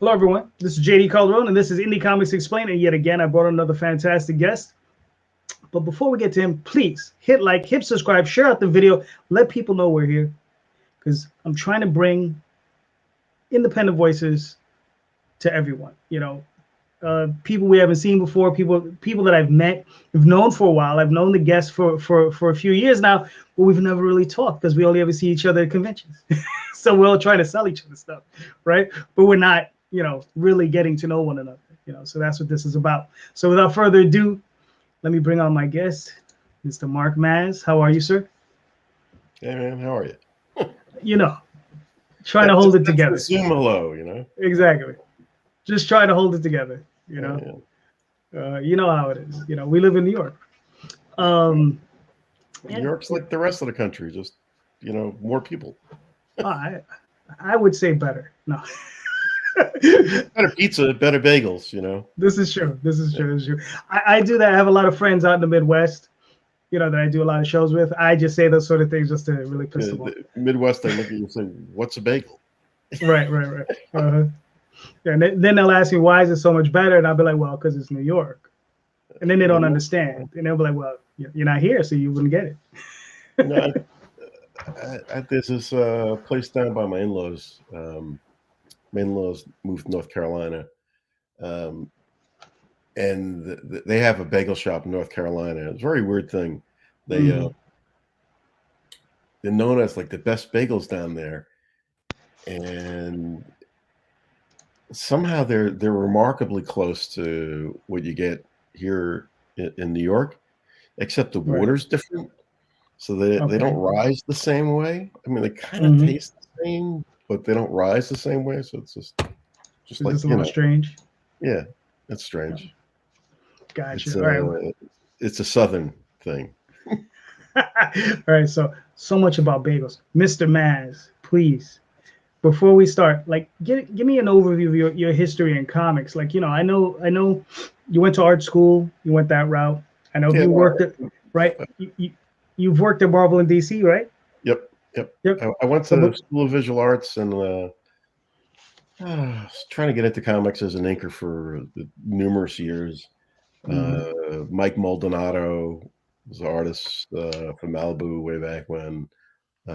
Hello, everyone. This is JD Calderon, and this is Indy Comics Explained. And yet again, I brought another fantastic guest. But before we get to him, please hit like, hit subscribe, share out the video, let people know we're here, because I'm trying to bring independent voices to everyone. People we haven't seen before, people that I've met, have known for a while. I've known the guests for a few years now, but we've never really talked because we only ever see each other at conventions. So we're all trying to sell each other stuff, right? But we're not, really getting to know one another. So that's what this is about. So without further ado, let me bring on my guest, Mr. Mark Mazz. How are you, sir? Hey, man, how are you? Trying to hold it together. Zoom hello, Exactly. Just trying to hold it together, You know how it is. We live in New York. New York's like the rest of the country, just, more people. I would say better. No. Better pizza, better bagels, This is true. This is true. I do that. I have a lot of friends out in the Midwest, that I do a lot of shows with. I just say those sort of things just to really piss them off. Midwest, they look at you and say, "What's a bagel?" Right. Yeah, and then they'll ask me, why is it so much better? And I'll be like, well, because it's New York. And then they don't understand. And they'll be like, well, you're not here, so you wouldn't get it. There's this place down by my in-laws. My in-laws moved to North Carolina. And they have a bagel shop in North Carolina. It's a very weird thing. They're known as like the best bagels down there. And somehow they're remarkably close to what you get here in New York, except the water's different, so they don't rise the same way. I mean, they kind of taste the same, but they don't rise the same way. So it's just like a little strange. Yeah, that's strange. Gotcha. It's, all right. It's a Southern thing. All right. So much about bagels, Mr. Mazz. Please, before we start, give me an overview of your history in comics. I know you went to art school, you went that route. I know you worked at, right? You've worked at Marvel in DC, right? Yep. I went to the School of Visual Arts and was trying to get into comics as an inker for numerous years. Mike Maldonado was an artist from Malibu way back when.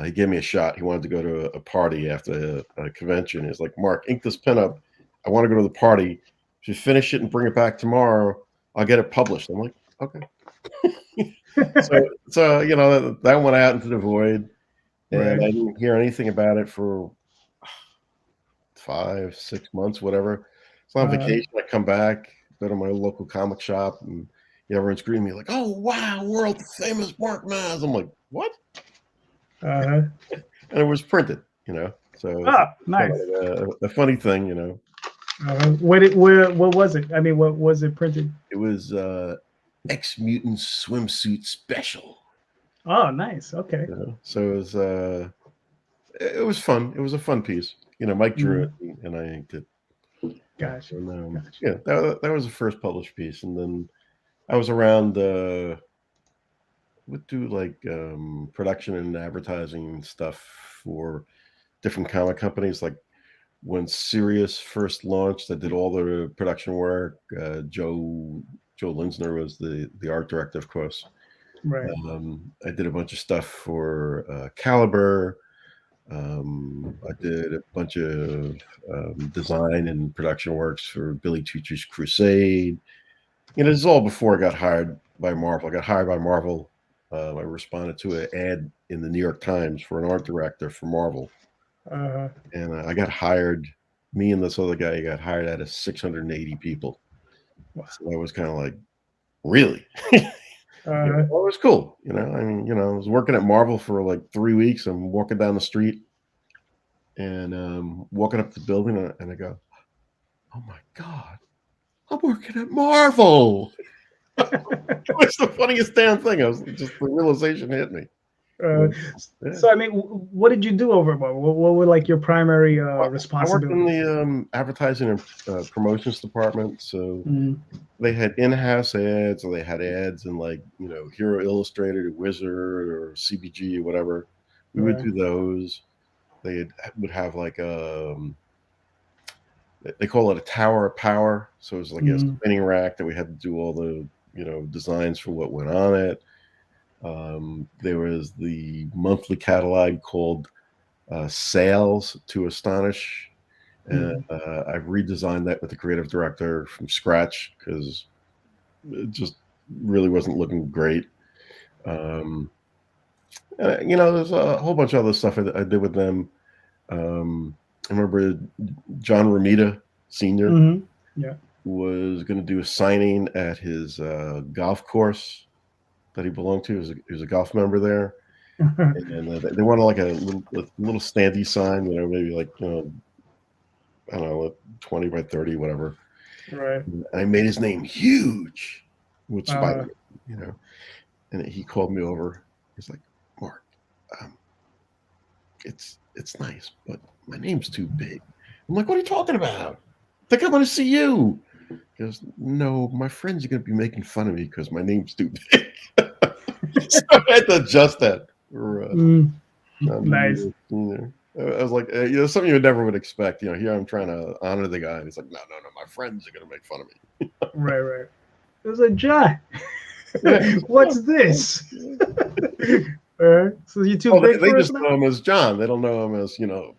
He gave me a shot. He wanted to go to a party after a convention. He's like, "Mark, ink this pen up. I want to go to the party. If you finish it and bring it back tomorrow, I'll get it published." I'm like, "Okay." so that went out into the void, and I didn't hear anything about it for 5-6 months, whatever. So on vacation, I come back, go to my local comic shop, and everyone's greeting me like, "Oh wow, world famous Mark Mazz." I'm like, "What?" And it was printed, So nice. A funny thing, What was it? I mean, what was it printed? It was X-Mutant swimsuit special. Oh, nice. Okay. So it was fun. It was a fun piece. Mike drew it and I inked it. Gotcha. And, yeah, that was the first published piece, and then I was around. Would do like production and advertising stuff for different comic companies. Like when Sirius first launched, I did all the production work. Joe Linsner was the art director, of course. Right. I did a bunch of stuff for Caliber. I did a bunch of design and production works for Billy Tucci's Crusade. This is all before I got hired by Marvel. I got hired by Marvel. I responded to an ad in the New York Times for an art director for Marvel. And I got hired, me and this other guy got hired out of 680 people. Wow. So I was kind of like, really? It was cool. I was working at Marvel for like 3 weeks. I'm walking down the street and walking up the building and I go, "Oh my God, I'm working at Marvel." It's the funniest damn thing. The realization hit me. So I mean, what did you do over at Marvel? What were like your primary responsibilities? I worked in the advertising and promotions department. So they had in-house ads, or they had ads in like Hero Illustrated, or Wizard, or CBG, or whatever. We would do those. They would have like they call it a tower of power. So it was like a Mm-hmm. spinning rack that we had to do all the designs for what went on it. There was the monthly catalog called Sales to Astonish. And I've redesigned that with the creative director from scratch because it just really wasn't looking great. There's a whole bunch of other stuff I did with them. I remember John Romita Sr. Mm-hmm. Yeah. was going to do a signing at his golf course that he belonged to. He was a golf member there. And they wanted like a little standee sign, maybe like, I don't know, 20 by 30, whatever. Right. And I made his name huge with Spider-Man, And he called me over. He's like, Mark, it's nice, but my name's too big. I'm like, what are you talking about? I think I'm going to see you. He goes, no, my friends are going to be making fun of me because my name's too big. So I had to adjust that. Nice. I was like, something you never would expect. Here I'm trying to honor the guy, and he's like, no, my friends are going to make fun of me. Right. It was like, John, what's this? So you're too big they for just us now? know him as John. They don't know him as, Mr.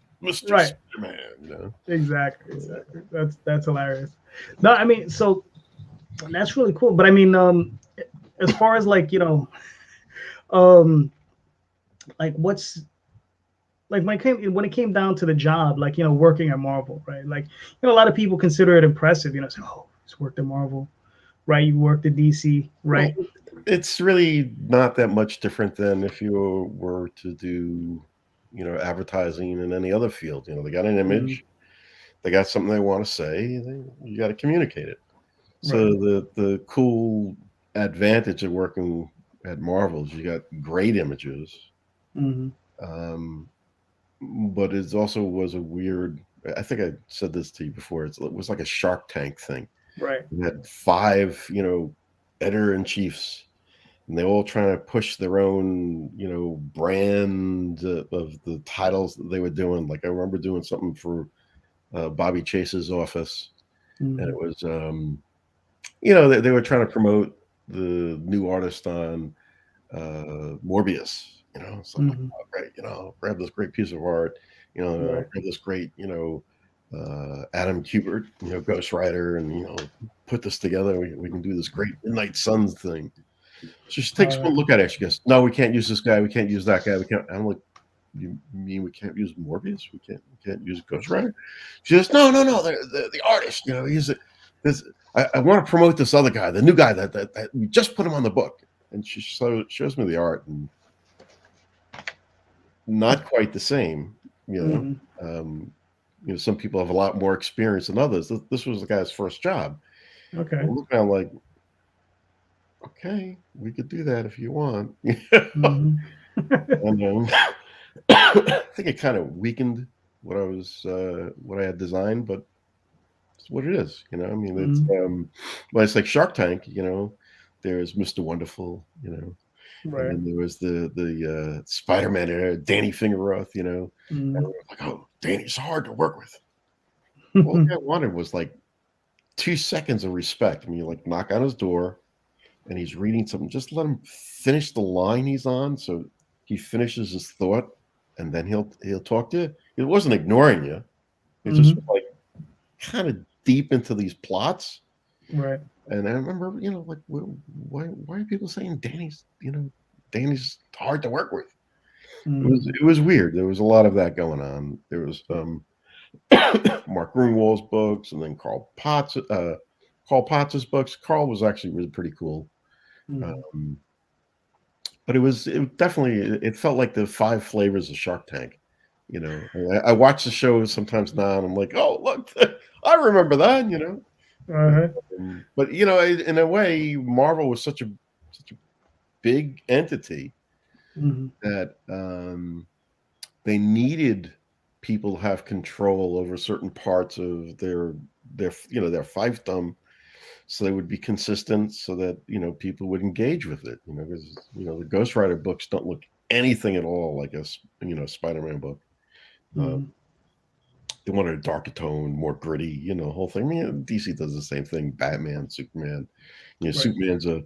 Right. Spider-Man. Exactly. That's hilarious. No, I mean, so that's really cool. But I mean, as far as like, like what's like when it came down to the job, like, working at Marvel, right? Like, a lot of people consider it impressive, say, oh, he's worked at Marvel, right? You worked at DC, right? Well, it's really not that much different than if you were to do, advertising in any other field. They got an image, they got something they want to say, you got to communicate it. So the cool advantage of working at Marvel is you got great images. But it also was a weird, I think I said this to you before, it was like a Shark Tank thing. Right. You had 5, editor-in-chiefs, and they all trying to push their own, brand of the titles that they were doing. Like I remember doing something for Bobby Chase's office, and it was, they were trying to promote the new artist on Morbius. So I'm like, oh, great, grab this great piece of art, grab this great, Adam Kubert, Ghost Rider, and put this together. We can do this great Midnight Suns thing. So she takes one look at it. She goes, no, we can't use this guy. We can't use that guy. We can't. I'm like, you mean we can't use Morbius? We can't use Ghost Rider? She goes, no. The artist. He's I want to promote this other guy, the new guy that we just put him on the book. And she shows me the art, and not quite the same. Some people have a lot more experience than others. This was the guy's first job. Okay. I look around like, okay, we could do that if you want. And I think it kind of weakened what I had designed, but it's what it is. I mean, it's well, it's like Shark Tank. There's Mr. Wonderful. Right. And then there was the Spider-Man era, Danny Fingeroth. And we were like, oh, Danny's hard to work with. All I wanted was like 2 seconds of respect. I mean, you like knock on his door, and he's reading something. Just let him finish the line he's on, so he finishes his thought, and then he'll talk to you. It wasn't ignoring you. It just was like kind of deep into these plots. Right. And I remember, like, why are people saying Danny's hard to work with? It was weird. There was a lot of that going on. There was Mark Grunwald's books, and then Carl Potts' books. Carl was actually really pretty cool. But it felt like the 5 flavors of Shark Tank. I watch the show sometimes now, and I'm like, oh, look, I remember that. But in a way, Marvel was such a big entity that they needed people to have control over certain parts of their fiefdom, so they would be consistent, so that people would engage with it. Because the Ghost Rider books don't look anything at all like a Spider-Man book. they wanted a darker tone, more gritty, you know, the whole thing. I mean, DC does the same thing. Batman, Superman, you know, Right. Superman's a,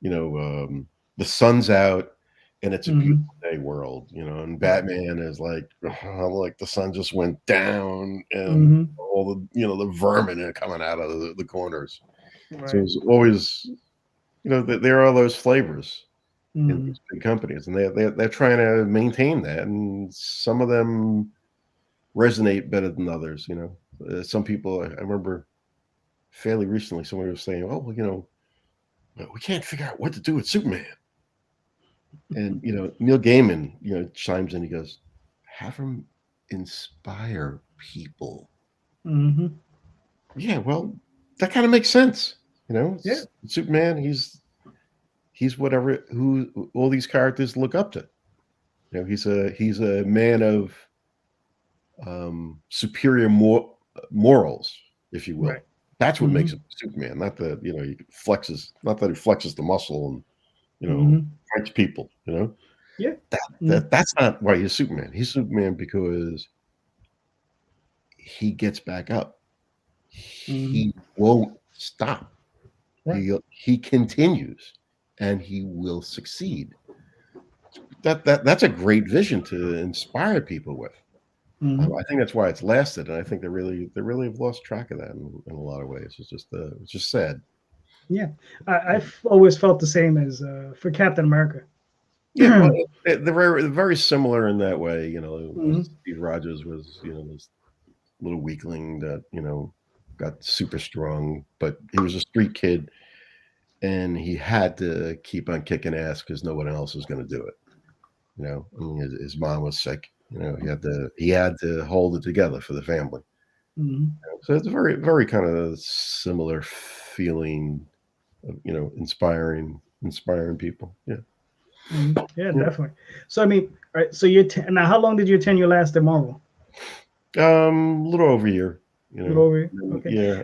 you know, the sun's out and it's a beautiful day world, you know, and Batman is like the sun just went down and all the, you know, the vermin are coming out of the corners. Right. So it's always, you know, there are those flavors in these big companies, and they're trying to maintain that, and some of them resonate better than others. You know, some people. I remember fairly recently, somebody was saying, "Oh, well, you know, we can't figure out what to do with Superman." And you know, Neil Gaiman, you know, chimes in. He goes, "Have him inspire people." Yeah, well, that kind of makes sense. You know, Yeah. Superman. He's whatever who all these characters look up to. You know, he's a man of superior morals, if you will. Right. That's what makes him Superman. Not that, you know, he flexes. Not that he flexes the muscle and, you know, fights people. You know, Yeah. That's not why he's Superman. He's Superman because he gets back up. He won't stop. Right. He continues, and he will succeed. That's a great vision to inspire people with. I think that's why it's lasted, and I think they really have lost track of that in a lot of ways. It's just sad. Yeah, I've always felt the same as for Captain America. Yeah, well, they're very similar in that way. You know, Steve Rogers was, you know, this little weakling that, you know, got super strong, but he was a street kid, and he had to keep on kicking ass because no one else was going to do it. You know, I mean, his mom was sick. You know, he had to hold it together for the family. So it's a very kind of similar feeling of, you know, inspiring people. Yeah. Yeah, definitely. So I mean, all right. So now, how long did your tenure last at Marvel? A little over a year. You A little know. over a year? Okay. Yeah,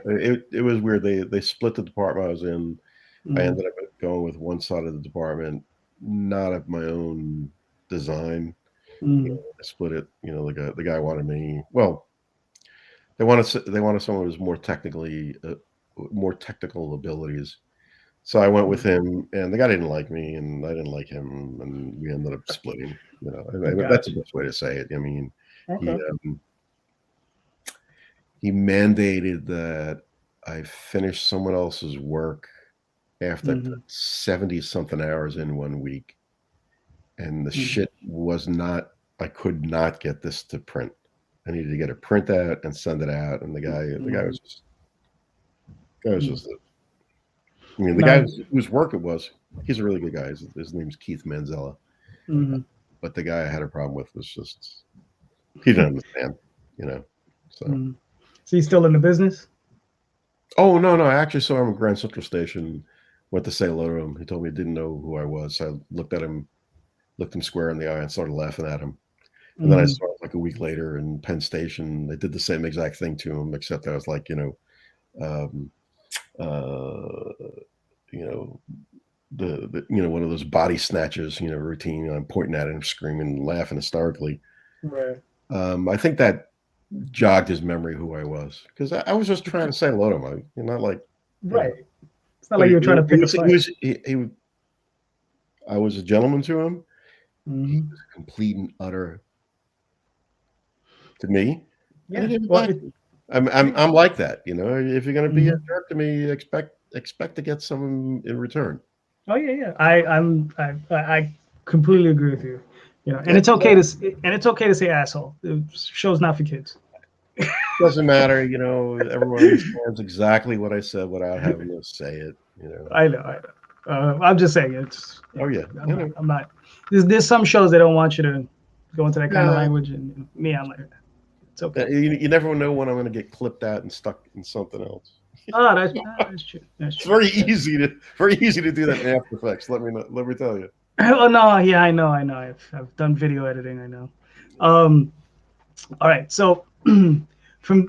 it was weird. They split the department I was in. I ended up going with one side of the department, not of my own design. You know, I split it. You know, the guy wanted me. Well, they wanted someone who was more technical abilities. So I went with him, and the guy didn't like me, and I didn't like him, and we ended up splitting. You know, that's the Gotcha. best way to say it. I mean, he Okay. he mandated that I finish someone else's work after I put 70 something hours in 1 week, and the shit was not. I could not get this to print. I needed to get a print out and send it out, and the guy was just. I mean, the guy Now, whose work it was, he's a really good guy. His name's Keith Manzella. But the guy I had a problem with was just, he didn't understand, you know. So, so he's still in the business? oh, no, I actually saw him at Grand Central Station, went to say hello to him. He told me he didn't know who I was. So I looked him square in the eye and started laughing at him. And then I saw him like a week later in Penn Station. They did the same exact thing to him, except I was like, you know, you know, the you know, one of those body snatches, you know, routine. I'm pointing at him, screaming, laughing hysterically. Right. I think that jogged his memory who I was, because I was just trying to say hello to him. You're not like, you know, Right. It's not like you were trying to pick a fight. I was a gentleman to him. He Mm-hmm. was complete and utter to me, and Yeah. he gave it Well, back. I'm like that, you know. If you're going to be a jerk to me, expect to get some in return. oh yeah. I completely agree with you. You know, and Yeah, it's okay to say asshole. The show's not for kids. doesn't matter, you know. Everyone understands exactly what I said without having to say it, you know. I know. I'm just saying it's. Oh yeah, I'm not. There's some shows they don't want you to go into that kind of yeah. language, and me, I'm like, it's okay. You never know when I'm going to get clipped out and stuck in something else. Oh, that's true. That's It's true. very easy to do that in After Effects. Let me tell you. Oh no, yeah, I know. I've done video editing. I know. All right. So from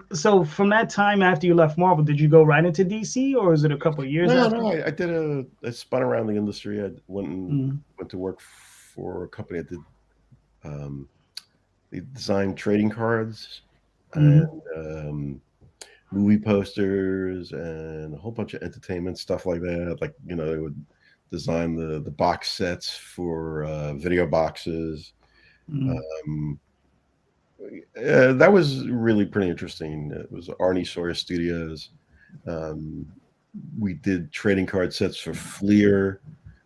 that time after you left Marvel, did you go right into DC, or is it a couple of years after? No. I spun around the industry. I went to work for a company that did they designed trading cards. and movie posters and a whole bunch of entertainment stuff like that. Like, you know, they would design the box sets for video boxes. That was really pretty interesting. It was Arnie Sawyer Studios. We did trading card sets for Fleer.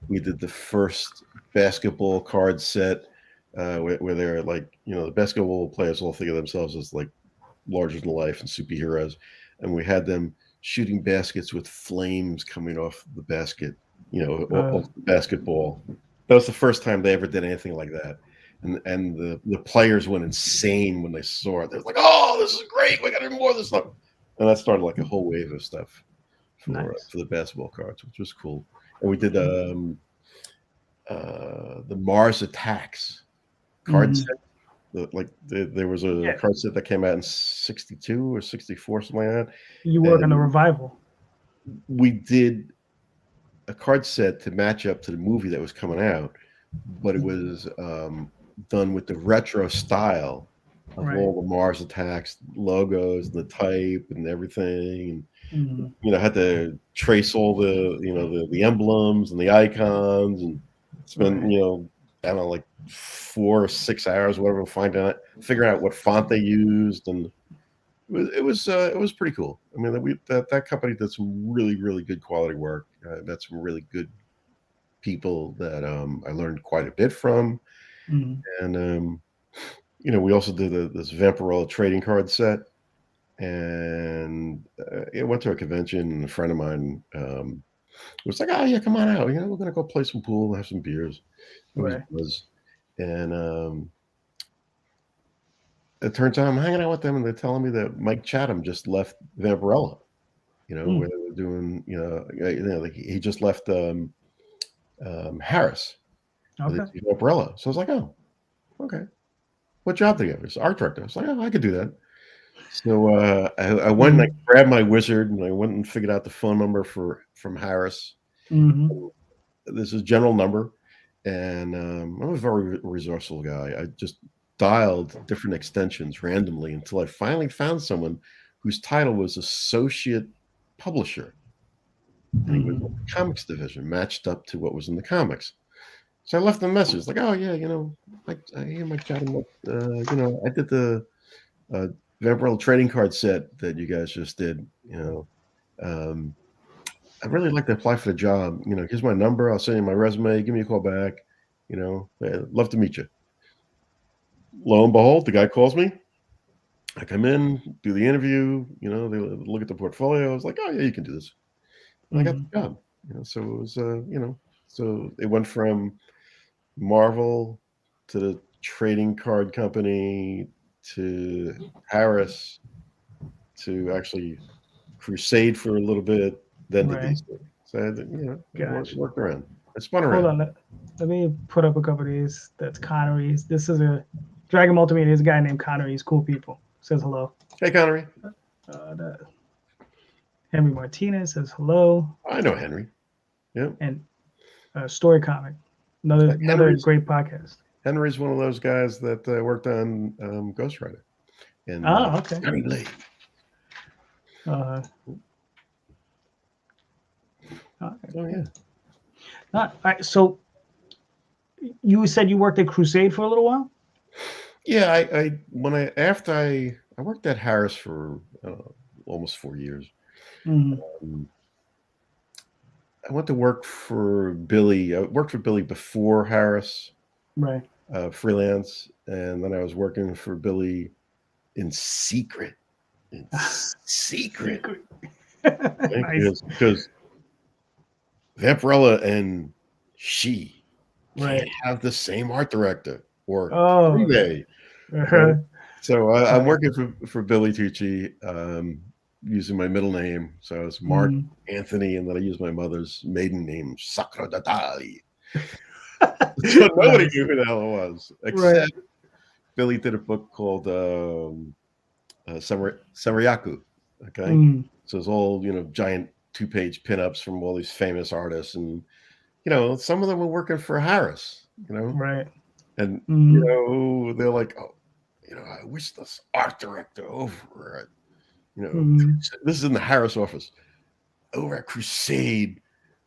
We did the first basketball card set where they're like, you know, the basketball players all think of themselves as like larger than life and superheroes. And we had them shooting baskets with flames coming off the basket, you know, off the basketball. That was the first time they ever did anything like that. And the players went insane when they saw it. They're like, "Oh, this is great! We got to do more of this stuff." And that started like a whole wave of stuff for the basketball cards, which was cool. And we did the Mars Attacks card set. There was a card set that came out in 62 or 64, something like that. You work on the revival. We did a card set to match up to the movie that was coming out, but it was done with the retro style of all the Mars Attacks logos, the type, and everything. And you know, had to trace all the, you know, the emblems and the icons, and spend, you know, I don't know, like 4 or 6 hours, whatever, figuring out what font they used, and it was pretty cool. I mean, that company did some really good quality work. Met some really good people that I learned quite a bit from, and you know, we also did this Vampirella trading card set, and I went to a convention, and a friend of mine was like, "Oh yeah, come on out. You know, we're gonna go play some pool and have some beers." And it turns out I'm hanging out with them, and they're telling me that Mike Chatham just left Vampirella. You know, where they were doing, you know, like he just left Harris. Vampirella. So I was like, "Oh, okay. What job do you have?" It's art director. I was like, "Oh, I could do that." So I went and I grabbed my wizard, and I went and figured out the phone number from Harris. This is general number, and I'm a very resourceful guy. I just dialed different extensions randomly until I finally found someone whose title was associate publisher, and he was in the comics division, matched up to what was in the comics. So I left him a message like, "Oh yeah, you know, I hear Mike Chatham. You know, I did the Vampirella trading card set that you guys just did. You know, I'd really like to apply for the job. You know, here's my number. I'll send you my resume. Give me a call back. You know, I'd love to meet you." Lo and behold, the guy calls me. I come in, do the interview. You know, they look at the portfolio. I was like, "Oh yeah, you can do this." And I got the job. You know, so it was, you know, so it went from Marvel to the trading card company to Harris to actually Crusade for a little bit, then to DC. So I had to, you know, worked around. I spun around. Hold on, let me put up a couple of these. That's Connery's. This is a Dragon Multimedia. There's a guy named Connery's. Cool people. Says hello. Hey, Connery. Henry Martinez says hello. I know Henry. Yeah. And Story Comic, another great podcast. Henry's one of those guys that worked on Ghost Rider. And, okay. Henry Blade. Oh yeah. All right. So you said you worked at Crusade for a little while? Yeah, I worked at Harris for almost 4 years. I went to work for Billy. I worked for Billy before Harris, freelance, and then I was working for Billy in secret. Secret. Nice. Because Vampirella and she can't have the same art director, or do they? So I'm working for Billy Tucci, using my middle name. So it's Mark Anthony, and then I use my mother's maiden name, Sakura Dadali. So nobody knew who the hell it was, except Billy did a book called Samuryaku. Okay, so it's all, you know, giant 2-page pinups from all these famous artists, and you know, some of them were working for Harris. You know, right? And you know, they're like, "Oh, I wish this art director over at, Mm-hmm. this is in the Harris office, over at Crusade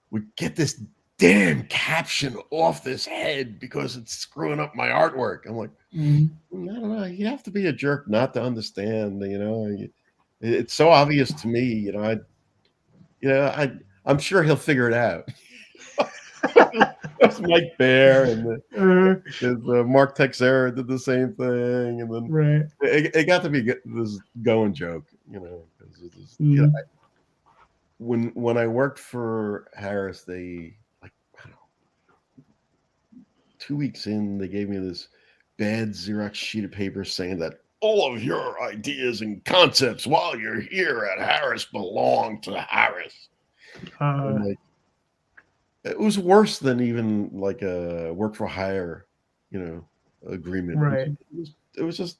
would get this damn caption off this head because it's screwing up my artwork. I'm like, Mm-hmm. I don't know. You have to be a jerk not to understand. It's so obvious to me. I'm sure he'll figure it out. That's Mike Baer and Mark Texera did the same thing, and then Right. it got to be this going joke. 'Cause it was, Mm-hmm. when I worked for Harris, they like I don't know, 2 weeks in, they gave me this bad Xerox sheet of paper saying that all of your ideas and concepts while you're here at Harris belong to Harris. And like, it was worse than even like a work for hire, agreement. Right. It was just.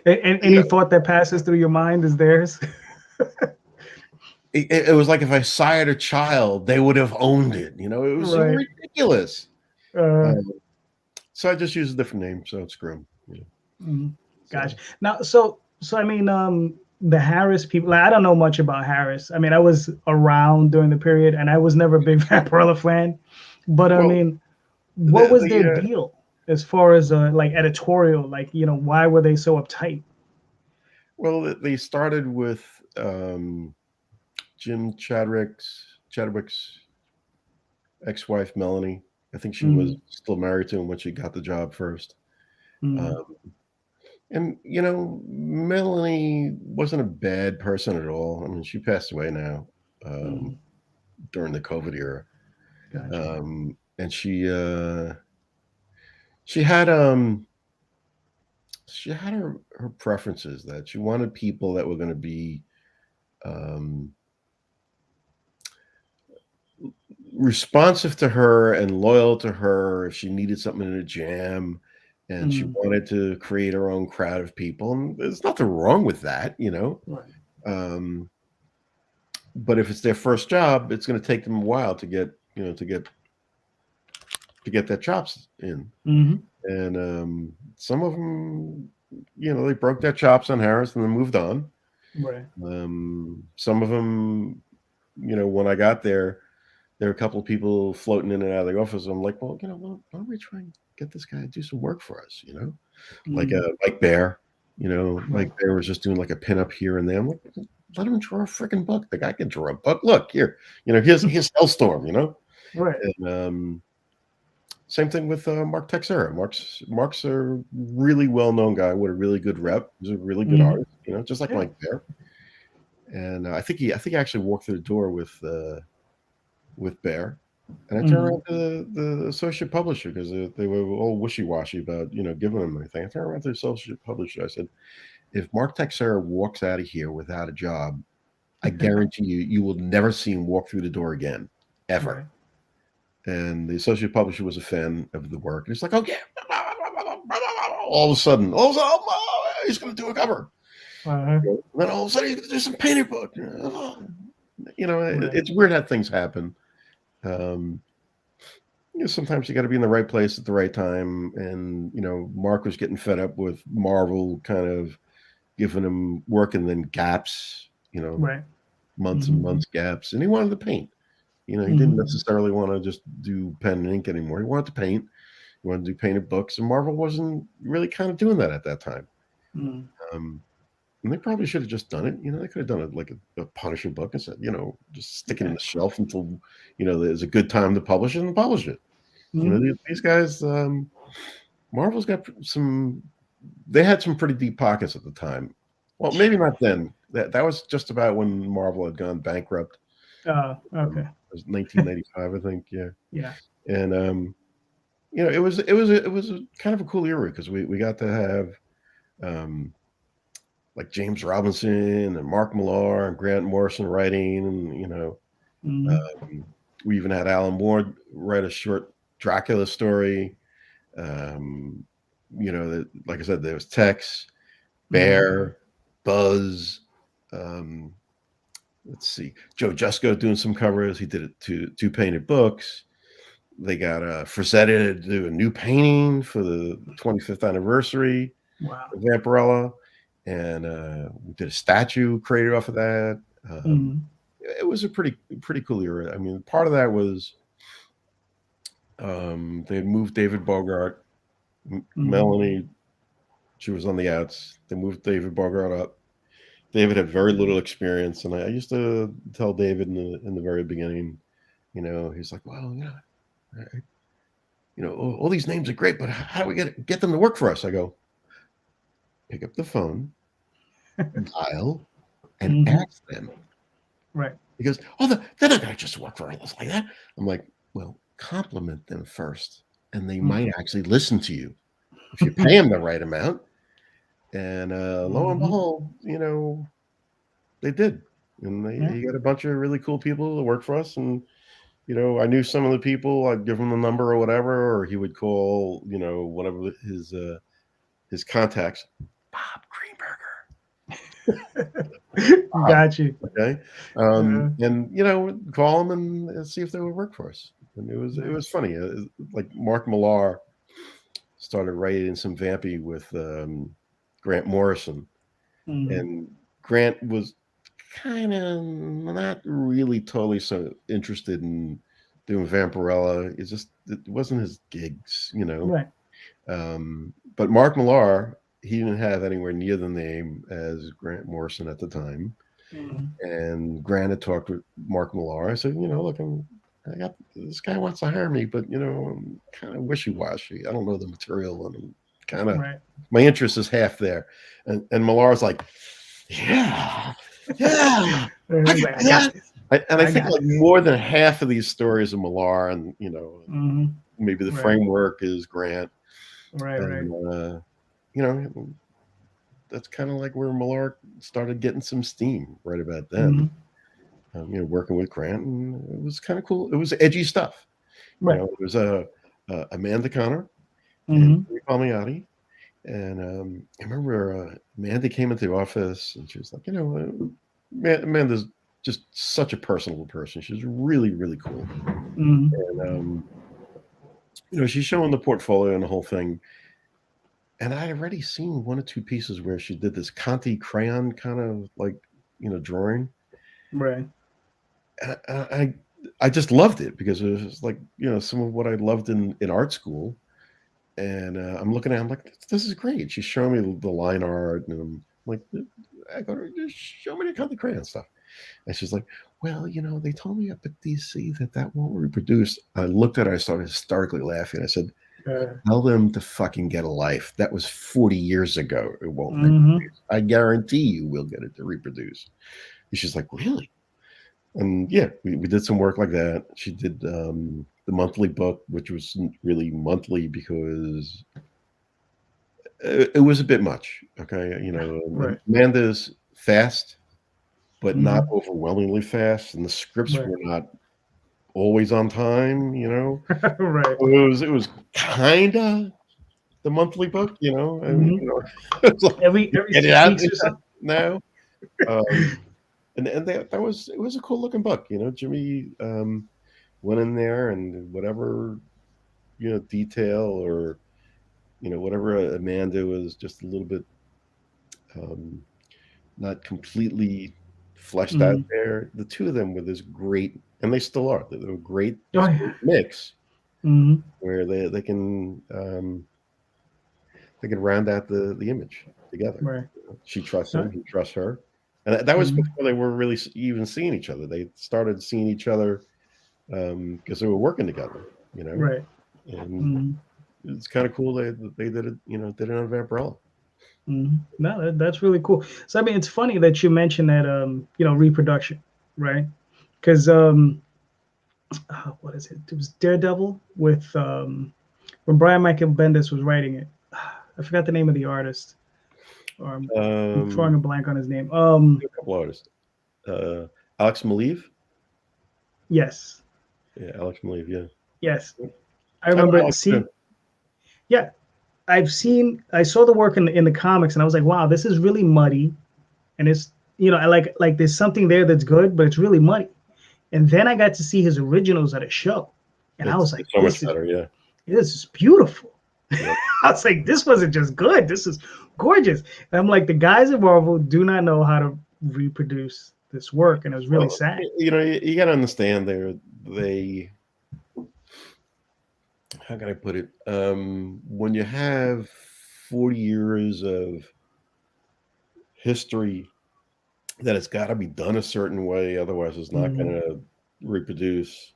And any thought that passes through your mind is theirs. It was like if I sired a child, they would have owned it. It was so Right. ridiculous. So I just used a different name. So screw them. Gotcha. Now, so I mean, the Harris people. Like, I don't know much about Harris. I mean, I was around during the period, and I was never a big Vampirella fan. But I mean, what was their deal as far as like editorial? Like, why were they so uptight? Well, they started with Jim Chadwick's ex-wife Melanie. I think she was still married to him when she got the job first. And Melanie wasn't a bad person at all. I mean, she passed away now during the COVID era. Gotcha. And she had her preferences, that she wanted people that were going to be responsive to her and loyal to her if she needed something in a jam, and she wanted to create her own crowd of people. And there's nothing wrong with that, Right. But if it's their first job, it's going to take them a while to get their chops in. And some of them, they broke their chops on Harris and then moved on. Right. Some of them, when I got there were a couple of people floating in and out of the office. I'm like, well, why don't we try and get this guy to do some work for us? Like Mike Baer. Mike Baer was just doing like a pinup here and there. I'm like, let him draw a freaking book. The guy can draw a book. Look here, here's Hellstorm. Right. And same thing with Mark Texera. Mark's a really well-known guy with a really good rep. He's a really good artist, just like Mike Baer. And I think he actually walked through the door with Baer. And I turned around to the associate publisher, because they were all wishy-washy about giving him anything. I turned around to the associate publisher. I said, if Mark Texera walks out of here without a job, I guarantee you will never see him walk through the door again, ever. Right. And the associate publisher was a fan of the work. And he's like, okay. All of a sudden, he's going to do a cover. And then all of a sudden, he's going to do some painted book. It's weird how things happen. Sometimes you got to be in the right place at the right time. And, Mark was getting fed up with Marvel kind of giving him work and then gaps, months and months gaps. And he wanted to paint. He didn't necessarily want to just do pen and ink anymore. He wanted to paint. He wanted to do painted books. And Marvel wasn't really kind of doing that at that time. And they probably should have just done it. They could have done it like a Punisher book and said, just stick it in the shelf until, there's a good time to publish it and publish it. These guys, Marvel's got they had some pretty deep pockets at the time. Well, maybe not then. That was just about when Marvel had gone bankrupt. Okay. It was 1995, I think. Yeah. Yeah. And it was a kind of a cool era, because we got to have like James Robinson and Mark Millar and Grant Morrison writing, and we even had Alan Moore write a short Dracula story. Like I said, there was Tex, Bear, Buzz. Let's see, Joe Jusko doing some covers. He did it two painted books. They got Frazetta to do a new painting for the 25th anniversary Wow. of Vampirella, and we did a statue created off of that. It was a pretty cool era. I mean, part of that was they had moved David Bogart, Melanie. She was on the outs. They moved David Bogart up. David had very little experience, and I used to tell David in the very beginning, you know, he's like, well, all these names are great, but how do we get them to work for us? I go, pick up the phone, dial, and ask them. Right. He goes, oh, they're not going to just work for us like that. I'm like, well, compliment them first, and they might actually listen to you if you pay them the right amount. And lo and behold, you know, they did. And he got a bunch of really cool people to work for us. And, you know, I knew some of the people. I'd give him the number or whatever, or he would call, you know, one of his contacts, Bob Greenberger. Got you. Okay. And, you know, call them and see if they would work for us. And it was funny. Like Mark Millar started writing some Vampy with Grant Morrison. And Grant was kind of not really totally so interested in doing Vampirella. It wasn't his gigs, you know. Right. But Mark Millar, he didn't have anywhere near the name as Grant Morrison at the time. And Grant had talked with Mark Millar. I said, you know, look, I got this guy wants to hire me, but you know, I'm kind of wishy-washy. I don't know the material, and I'm kind of my interest is half there. And Millar's like, yeah. I think like more than half of these stories are Millar, and you know, maybe the framework is Grant. Right. You know, that's kind of like where Millar started getting some steam right about then. You know, working with Grant, and it was kind of cool. It was edgy stuff. Right. You know, it was Amanda Connor and Palmiotti. And I remember Amanda came into the office, and she was like, you know, Amanda's just such a personable person. She's really, really cool. And, you know, she's showing the portfolio and the whole thing. And I had already seen one or two pieces where she did this Conti crayon kind of like, you know, drawing. Right. I just loved it because it was just like, you know, some of what I loved in art school. And I'm looking at it, I'm like, this is great. She's showing me the line art, and I'm like, I go, just show me the Conti crayon stuff. And she's like, well, you know, they told me up at DC that won't reproduce. I looked at her, I started hysterically laughing. I said, tell them to fucking get a life. That was 40 years ago. It won't reproduce. I guarantee you we'll get it to reproduce. And she's like, really? And yeah, we did some work like that. She did the monthly book, which wasn't really monthly because it was a bit much. Okay. You know, Amanda's fast, but not overwhelmingly fast. And the scripts were not always on time, you know. It was kind of the monthly book, you know. And, you know, it's like, every 6 weeks or something now. And it was a cool looking book, you know. Jimmy went in there and whatever, you know, detail or, you know, whatever Amanda was just a little bit not completely fleshed out there. The two of them were this great, and they still are. They were great mix where they can round out the image together. Right. You know? She trusts him, he trusts her. And that was before they were really even seeing each other. They started seeing each other because they were working together, you know. Right. And it's kind of cool they did it, you know, did it on Vampirella. No, that's really cool. So I mean, it's funny that you mentioned that you know, reproduction, right? Because what is it? It was Daredevil with when Brian Michael Bendis was writing it. I forgot the name of the artist. I'm drawing a blank on his name. A couple artists. Alex Maleev? Yes. Yeah, Alex Maleev, yeah. Yes. I remember I saw the work in the comics, and I was like, wow, this is really muddy. And it's, you know, I like there's something there that's good, but it's really muddy. And then I got to see his originals at a show. And I was like, it's so much this is better. Yeah. beautiful. Yep. I was like, this wasn't just good. This is gorgeous. And I'm like, the guys at Marvel do not know how to reproduce this work, and it was really Well, sad. you got to understand they how can I put it? When you have 40 years of history, that it's got to be done a certain way, otherwise it's not going to reproduce.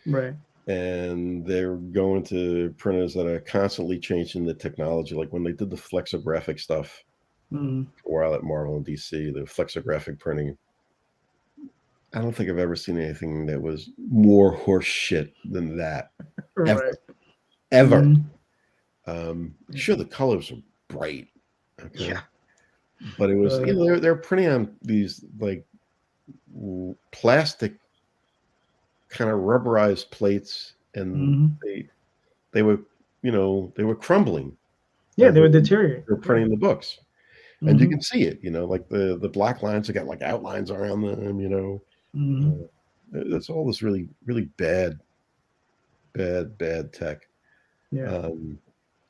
Right. And they're going to printers that are constantly changing the technology. Like when they did the flexographic stuff for a while at Marvel and DC, the flexographic printing, I don't think I've ever seen anything that was more horse shit than that. Right. Ever. Sure, the colors are bright. Okay. Yeah. But it was, they're printing on these like plastic kind of rubberized plates, and they were, they were crumbling. Yeah, they were deteriorating. They're printing the books, and you can see it. Like the black lines have got like outlines around them. That's all this really, really bad tech. Yeah.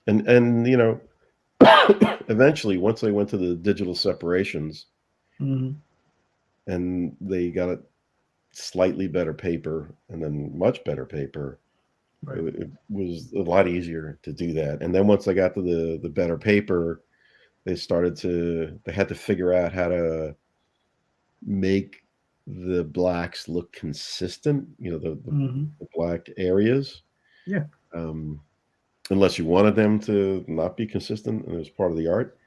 And eventually, once they went to the digital separations, and they got a slightly better paper, and then much better paper, it was a lot easier to do that. And then once they got to the better paper, they had to figure out how to make the blacks look consistent, the black areas. Yeah. Unless you wanted them to not be consistent, and it was part of the art.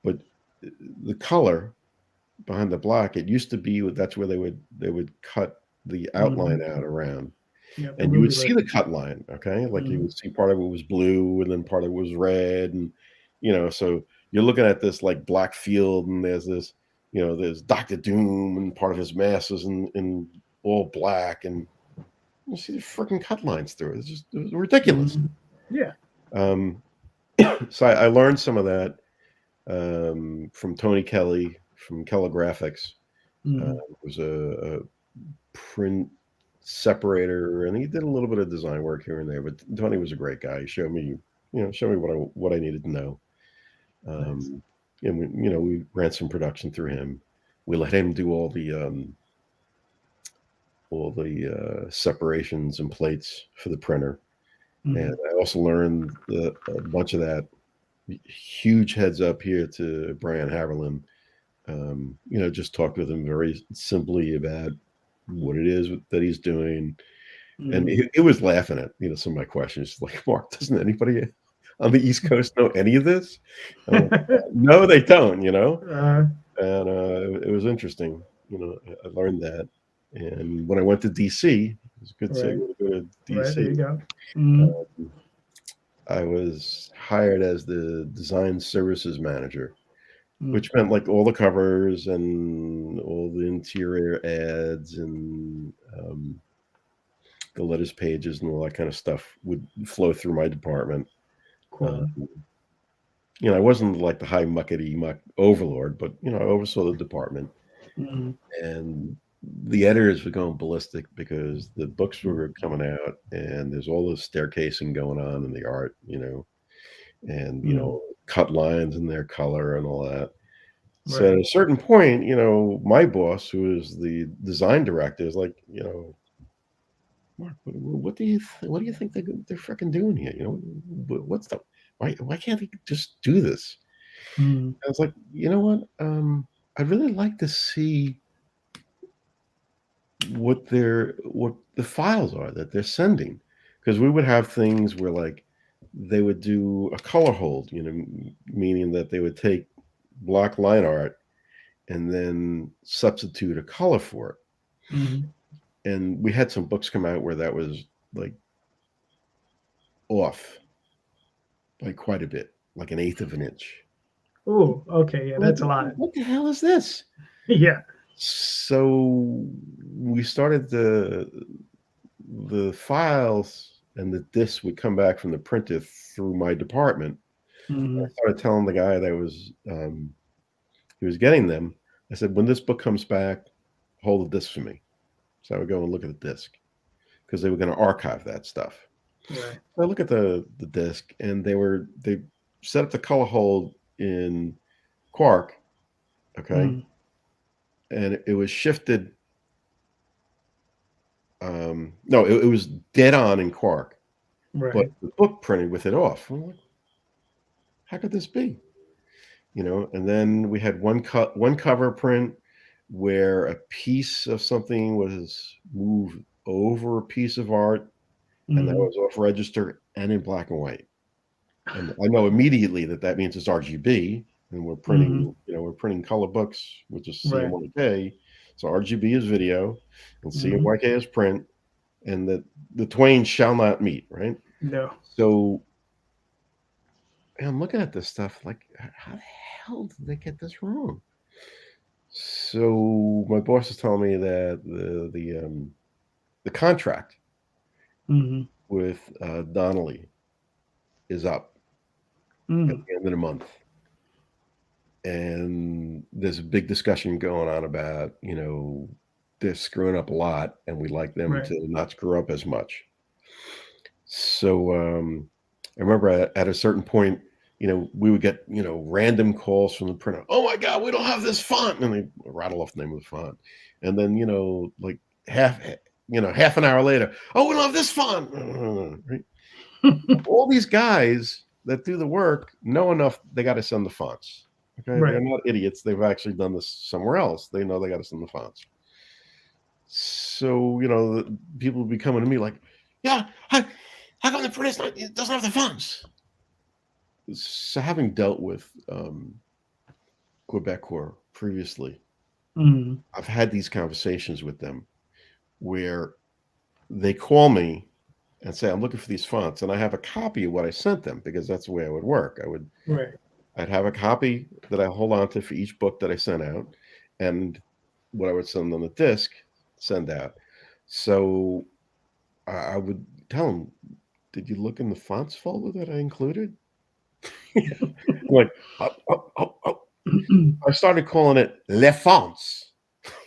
But the color behind the black, it used to be that's where they would cut the outline out around. Yeah, and you would see the cut line, okay? Like you would see part of it was blue, and then part of it was red, and so you're looking at this like black field, and there's this, there's Dr. Doom, and part of his mass is in all black, and you see the freaking cut lines through it. It was ridiculous. Yeah. So I learned some of that from Tony Kelly from Keller Graphics. Was a print separator, and he did a little bit of design work here and there. But Tony was a great guy. He showed me what I needed to know. And we ran some production through him. We let him do all the separations and plates for the printer. And I also learned a bunch of that. Huge heads up here to Brian Haverland. Just talked with him very simply about what it is that he's doing. And he was laughing at, some of my questions. Like, Mark, doesn't anybody on the East Coast know any of this? No, they don't, and it was interesting. I learned that. And when I went to DC, it was a good segue to go to DC. Right, there you go. I was hired as the design services manager, which meant like all the covers and all the interior ads and the letters pages and all that kind of stuff would flow through my department. Cool. I wasn't like the high muckety muck overlord, but I oversaw the department. And the editors were going ballistic because the books were coming out, and there's all this staircasing going on in the art, and cut lines in their color and all that. So at a certain point, my boss, who is the design director, is like, Mark, what do you think they're freaking doing here? What's the why can't they just do this? I was like, you know what? I'd really like to see what the files are that they're sending, because we would have things where like they would do a color hold, meaning that they would take block line art and then substitute a color for it. And we had some books come out where that was like off by quite a bit, like 1/8 of an inch. Oh, okay, yeah, that's a lot. What the hell is this? Yeah. So we started the files and the discs would come back from the printer through my department. I started telling the guy that was he was getting them. I said, when this book comes back, hold the disc for me. So I would go and look at the disc, because they were going to archive that stuff. Right. I look at the disc, and they set up the color hold in Quark, okay, and it was shifted. No, it was dead on in Quark, but Right. the book printed with it off. I'm like, how could this be? You know, and then we had one cover print where a piece of something was moved over a piece of art, and that was off register and in black and white. And I know immediately that means it's RGB, and we're printing, we're printing color books, which is CMYK. So RGB is video, and CMYK is print, and that the twain shall not meet, right? No. So I'm looking at this stuff like, how the hell did they get this wrong? So my boss is telling me that the contract with Donnelly is up at the end of the month, and there's a big discussion going on about, they're screwing up a lot, and we'd like them to not screw up as much. So I remember at a certain point, we would get, random calls from the printer. Oh my God, we don't have this font. And they rattle off the name of the font. And then, like half an hour later, oh, we don't have this font. Right? All these guys that do the work know enough, they got to send the fonts. Okay. They're not idiots. They've actually done this somewhere else. They know they got to send the fonts. So, people would be coming to me like, yeah, how come the printer doesn't have the fonts? So having dealt with Quebecor previously, I've had these conversations with them where they call me and say, I'm looking for these fonts, and I have a copy of what I sent them, because that's the way I would work. I'd have a copy that I hold on to for each book that I sent out, and what I would send on the disc, send out. So I would tell them, did you look in the fonts folder that I included? Like, oh. I started calling it Les Fonts,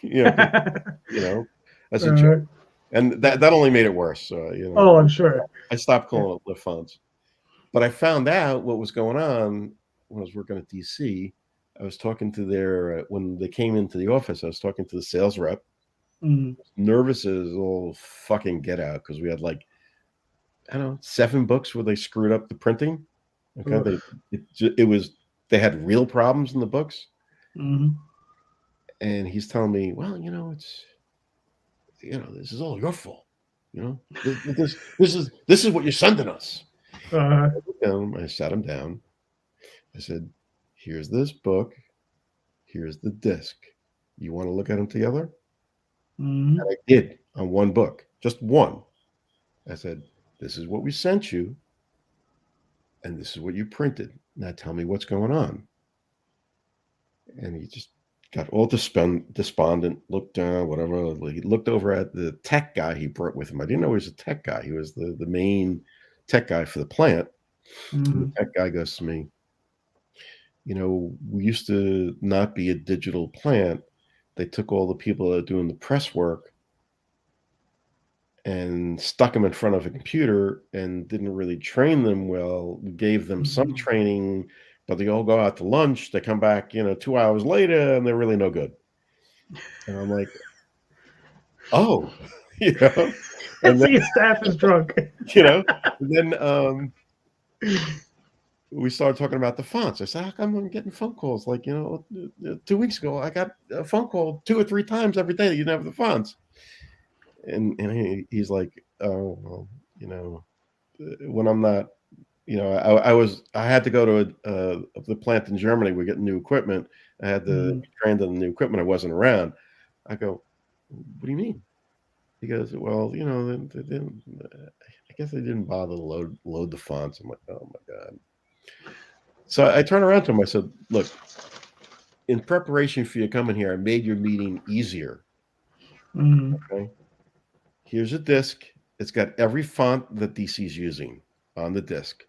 as a joke, and that only made it worse. Oh, I'm sure. I stopped calling it Les Fonts, but I found out what was going on when I was working at DC. I was talking to when they came into the office, I was talking to the sales rep, nervous as all fucking get out, because we had like, I don't know, 7 books where they screwed up the printing. Okay, they had real problems in the books, and he's telling me, well, it's, this is all your fault. This is what you're sending us. I sat him down. I said, here's this book, here's the disc. You want to look at them together? And I did, on one book, just one. I said, this is what we sent you, and this is what you printed. Now tell me what's going on. And he just got all despondent, looked down, whatever. He looked over at the tech guy he brought with him. I didn't know he was a tech guy. He was the main tech guy for the plant. The tech guy goes to me, we used to not be a digital plant. They took all the people that are doing the press work and stuck them in front of a computer and didn't really train them well. Gave them some training, but they all go out to lunch. They come back, 2 hours later, and they're really no good. And I'm like, oh, And so your staff is drunk. And then we started talking about the fonts. I said, how come I'm getting phone calls? Like, 2 weeks ago, I got a phone call 2 or 3 times every day that you didn't have the fonts. And he's like, oh, well, when I'm not, I had to go to the plant in Germany. We're getting new equipment. I had to be trained on the new equipment. I wasn't around. I go, what do you mean? He goes, well, they didn't, I guess they didn't bother to load the fonts. I'm like, oh my God. So I turned around to him. I said, look, in preparation for you coming here, I made your meeting easier. Okay. Here's a disc. It's got every font that DC's using on the disc.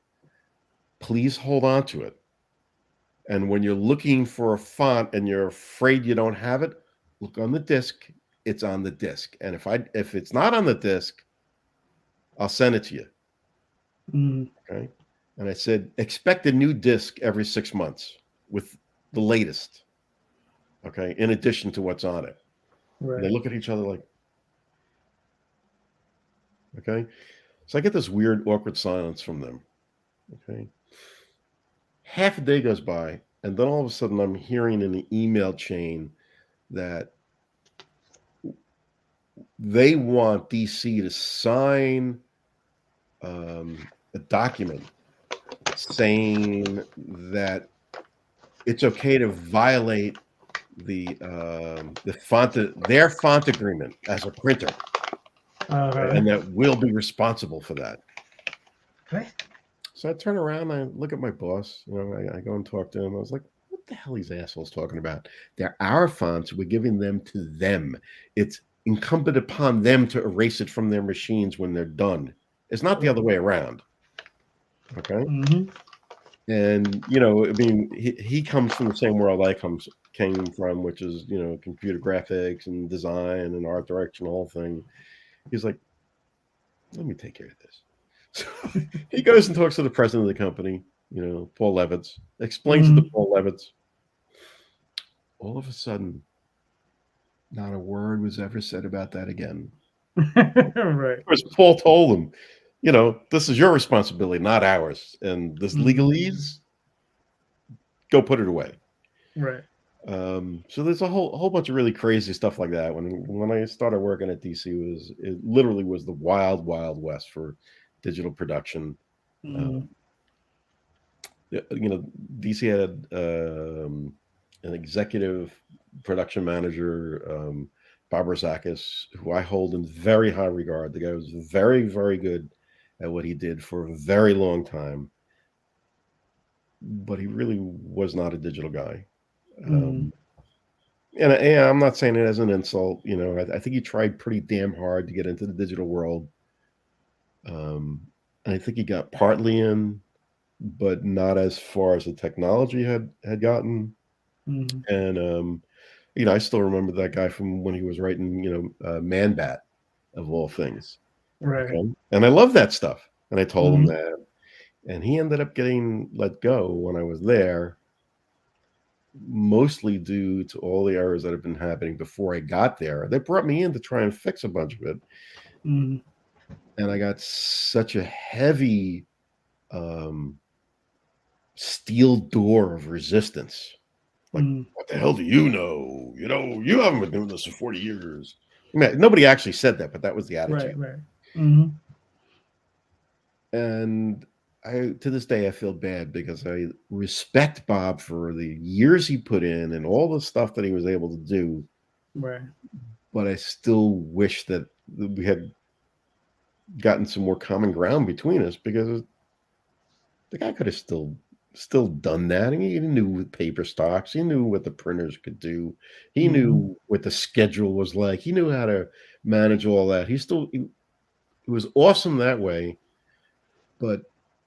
Please hold on to it. And when you're looking for a font and you're afraid you don't have it, look on the disc. It's on the disc. And if it's not on the disc, I'll send it to you. Mm. Okay. And I said, expect a new disc every 6 months with the latest. Okay. In addition to what's on it. Right. And they look at each other like, okay. So I get this weird, awkward silence from them. Okay. Half a day goes by, and then all of a sudden I'm hearing in the email chain that they want DC to sign a document saying that it's okay to violate the their font agreement as a printer, and that we'll be responsible for that. Okay. So I turn around, I look at my boss, I go and talk to him. I was like, what the hell are these assholes talking about? They're our fonts. We're giving them to them. It's incumbent upon them to erase it from their machines when they're done. It's not the other way around. Okay. Mm-hmm. And, I mean, he comes from the same world I came from, which is, computer graphics and design and art direction, the whole thing. He's like, let me take care of this. So he goes and talks to the president of the company, Paul Levitz, explains it to Paul Levitz. All of a sudden, not a word was ever said about that again. Right. Of course, Paul told him, this is your responsibility, not ours. And this legalese, go put it away. Right. So there's a whole bunch of really crazy stuff like that. When I started working at DC, it literally was the wild, wild west for digital production. DC had an executive production manager, Bob Rozakis, who I hold in very high regard. The guy was very, very good at what he did for a very long time, but he really was not a digital guy. And I'm not saying it as an insult. I think he tried pretty damn hard to get into the digital world. And I think he got partly in, but not as far as the technology had gotten. And I still remember that guy from when he was writing, Man Bat, of all things. Right. Okay? And I love that stuff. And I told him that. And he ended up getting let go when I was there, mostly due to all the errors that had been happening before I got there. They brought me in to try and fix a bunch of it. And I got such a heavy steel door of resistance. Like, what the hell do you know? You haven't been doing this for 40 years. I mean, nobody actually said that, but that was the attitude. Right. And to this day, I feel bad because I respect Bob for the years he put in and all the stuff that he was able to do. Right. But I still wish that we had gotten some more common ground between us, because the guy could have still done that. And he knew paper stocks. He knew what the printers could do. He knew what the schedule was like. He knew how to manage all that. It was awesome that way, but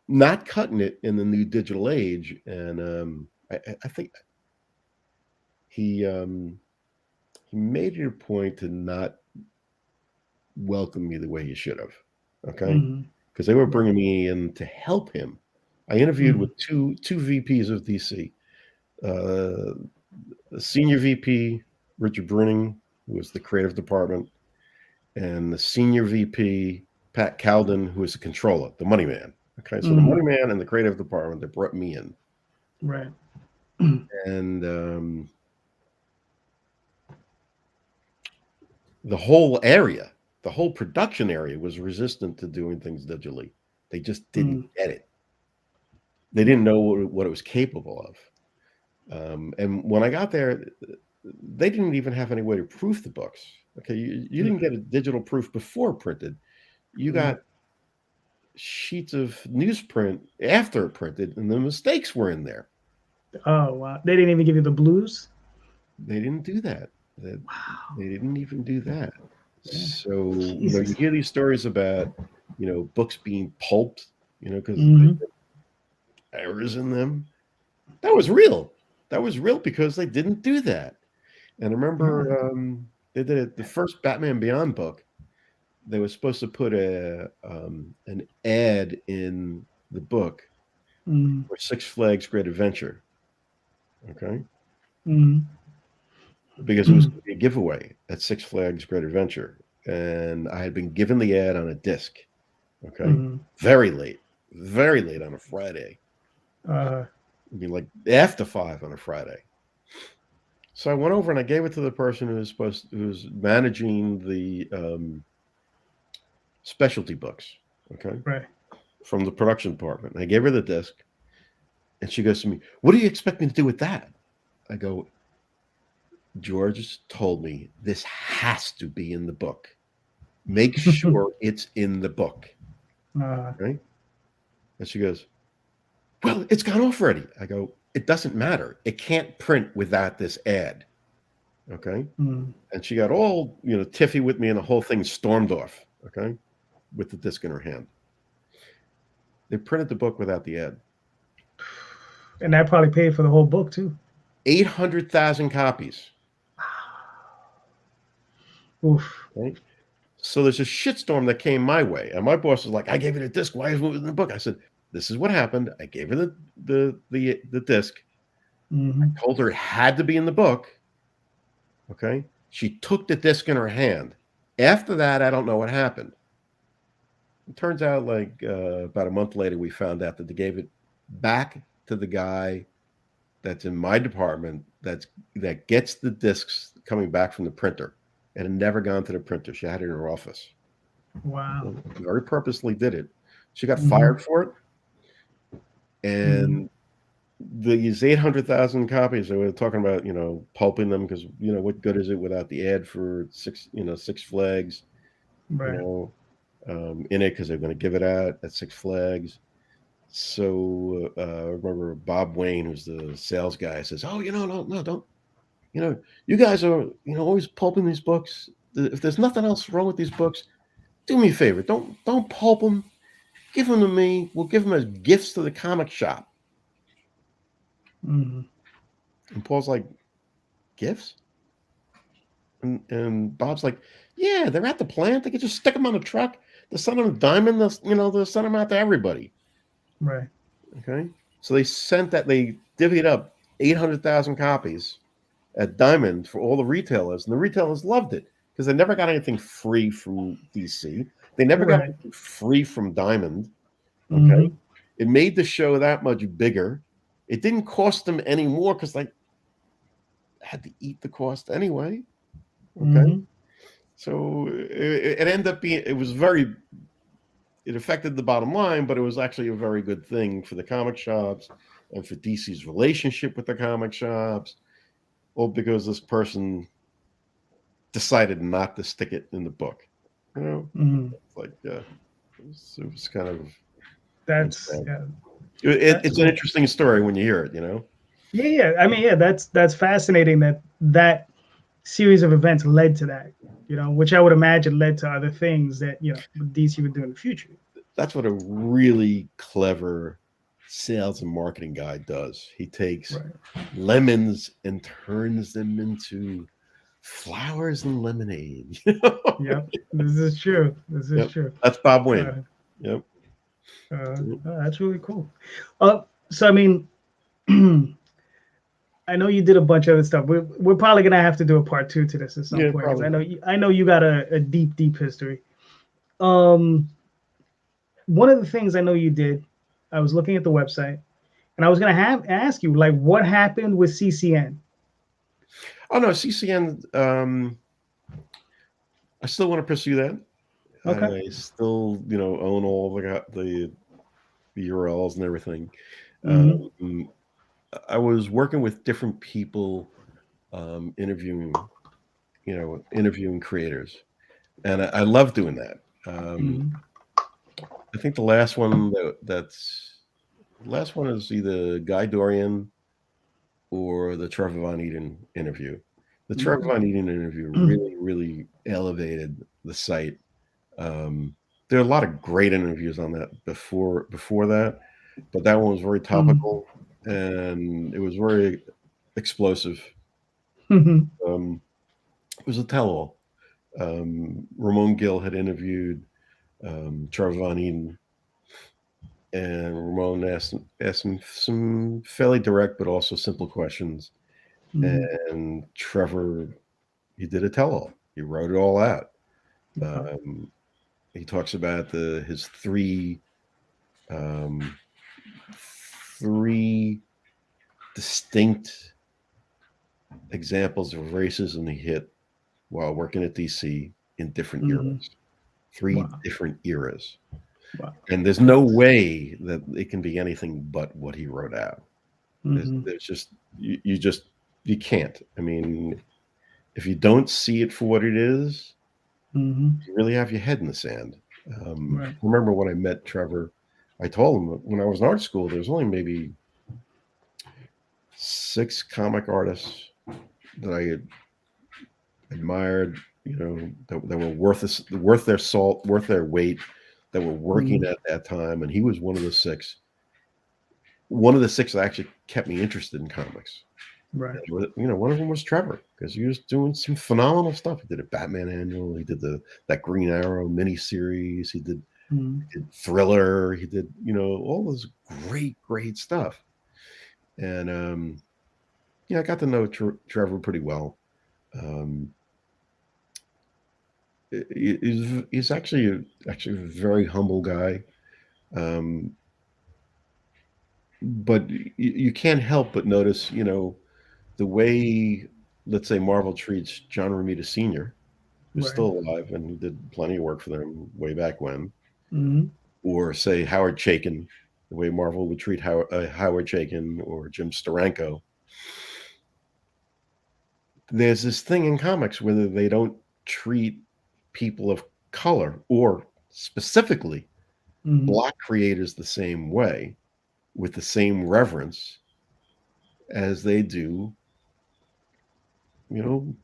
not cutting it in the new digital age. And I think he made it a point to not welcome me the way he should have. Okay. Because they were bringing me in to help him. I interviewed with two VPs of DC. The senior VP, Richard Bruning, who was the creative department, and the senior VP, Pat Calden, who was the controller, the money man. Okay, so the money man and the creative department, they brought me in. Right. And the whole area, the whole production area was resistant to doing things digitally. They just didn't get it. They didn't know what it was capable of. And when I got there, they didn't even have any way to proof the books. Okay, you didn't get a digital proof before printed. You got sheets of newsprint after it printed, and the mistakes were in there. Oh, wow. They didn't even give you the blues? They didn't do that. They didn't even do that. So, you hear these stories about, books being pulped, because errors in them. That was real. That was real because they didn't do that. And I remember they did it, the first Batman Beyond book. they were supposed to put an ad in the book for Six Flags Great Adventure. Okay. Because it was going to be a giveaway at Six Flags Great Adventure. And I had been given the ad on a disc. Okay. Very late on a Friday. I mean, like after 5 on a Friday. So I went over and I gave it to the person who was managing the specialty books. Okay. Right. From the production department. And I gave her the disc. And she goes to me, "What do you expect me to do with that?" I go, "George told me this has to be in the book. Make sure it's in the book." Right? And she goes, "Well, it's gone off already." I go, "It doesn't matter. It can't print without this ad." Okay. And she got all, tiffy with me, and the whole thing stormed off. Okay. With the disc in her hand. They printed the book without the ad. And that probably paid for the whole book too. 800,000 copies. Oof. Right? So there's a shitstorm that came my way. And my boss was like, "I gave you the disc. Why is it in the book?" I said, "This is what happened. I gave her the disc. I told her it had to be in the book." Okay. She took the disc in her hand. After that, I don't know what happened. It turns out like about a month later, we found out that they gave it back to the guy that's in my department that gets the discs coming back from the printer, and it never gone to the printer. She had it in her office. Wow. So very purposely did it. She got fired for it. And these 800,000 copies, they were talking about, pulping them because, what good is it without the ad for Six Flags, Right. In it, because they're going to give it out at Six Flags. So I remember Bob Wayne, who's the sales guy, says, "Oh, no, don't, you guys are, always pulping these books. If there's nothing else wrong with these books, do me a favor. Don't pulp them. Give them to me. We'll give them as gifts to the comic shop." And Paul's like, "Gifts?" And Bob's like, "Yeah, they're at the plant. They could just stick them on a truck. They'll send them to Diamond. They'll send them out to everybody." Right. Okay. So they divvied up 800,000 copies at Diamond for all the retailers, and the retailers loved it because they never got anything free from DC. They never got anything free from Diamond. Okay. It made the show that much bigger. It didn't cost them any more because they had to eat the cost anyway. Okay. So it ended up being, it affected the bottom line, but it was actually a very good thing for the comic shops and for DC's relationship with the comic shops. All because this person decided not to stick it in the book. It's like, it was kind of. That's it's an interesting story when you hear it, Yeah. I mean, that's fascinating that series of events led to that, which I would imagine led to other things that, DC would do in the future. That's what a really clever sales and marketing guy does. He takes lemons and turns them into flowers and lemonade. Yep, this is true. This is true. That's Bob Wayne. That's really cool. So I mean, I know you did a bunch of other stuff. We're probably gonna have to do a part 2 to this at some point, because I know you got a deep history. One of the things I know you did, I was looking at the website, and I was gonna ask you, like, what happened with CCN? Oh no, CCN. I still want to pursue that. Okay. I still, own all the URLs and everything. I was working with different people, interviewing creators, and I love doing that. I think the last one is either Guy Dorian or the Trevor Von Eaton interview. The Trevor Von Eaton interview really, really elevated the site. There are a lot of great interviews on that before that, but that one was very topical and it was very explosive. It was a tell-all, Ramon Gill had interviewed Trevor Von Eden, and Ramon asked him some fairly direct but also simple questions. And Trevor, he did a tell-all. He wrote it all out. He talks about his three distinct examples of racism he hit while working at DC in different eras. Three different eras. Wow. And there's no way that it can be anything but what he wrote out. There's just you can't. I mean, if you don't see it for what it is, you really have your head in the sand. I remember when I met Trevor, I told him when I was in art school, there was only maybe 6 comic artists that I had admired, that were worth their salt, worth their weight, that were working at that time, and he was one of the 6. One of the 6 that actually kept me interested in comics. Right. One of them was Trevor, because he was doing some phenomenal stuff. He did a Batman annual. He did that Green Arrow miniseries. He did Thriller. He did all this great stuff. And I got to know Trevor pretty well. He's actually a very humble guy. But you can't help but notice, the way, let's say, Marvel treats John Romita Sr., who's still alive and he did plenty of work for them way back when, or say Howard Chaykin, the way Marvel would treat Howard Chaykin or Jim Steranko. There's this thing in comics where they don't treat people of color, or specifically Black creators, the same way, with the same reverence as they do,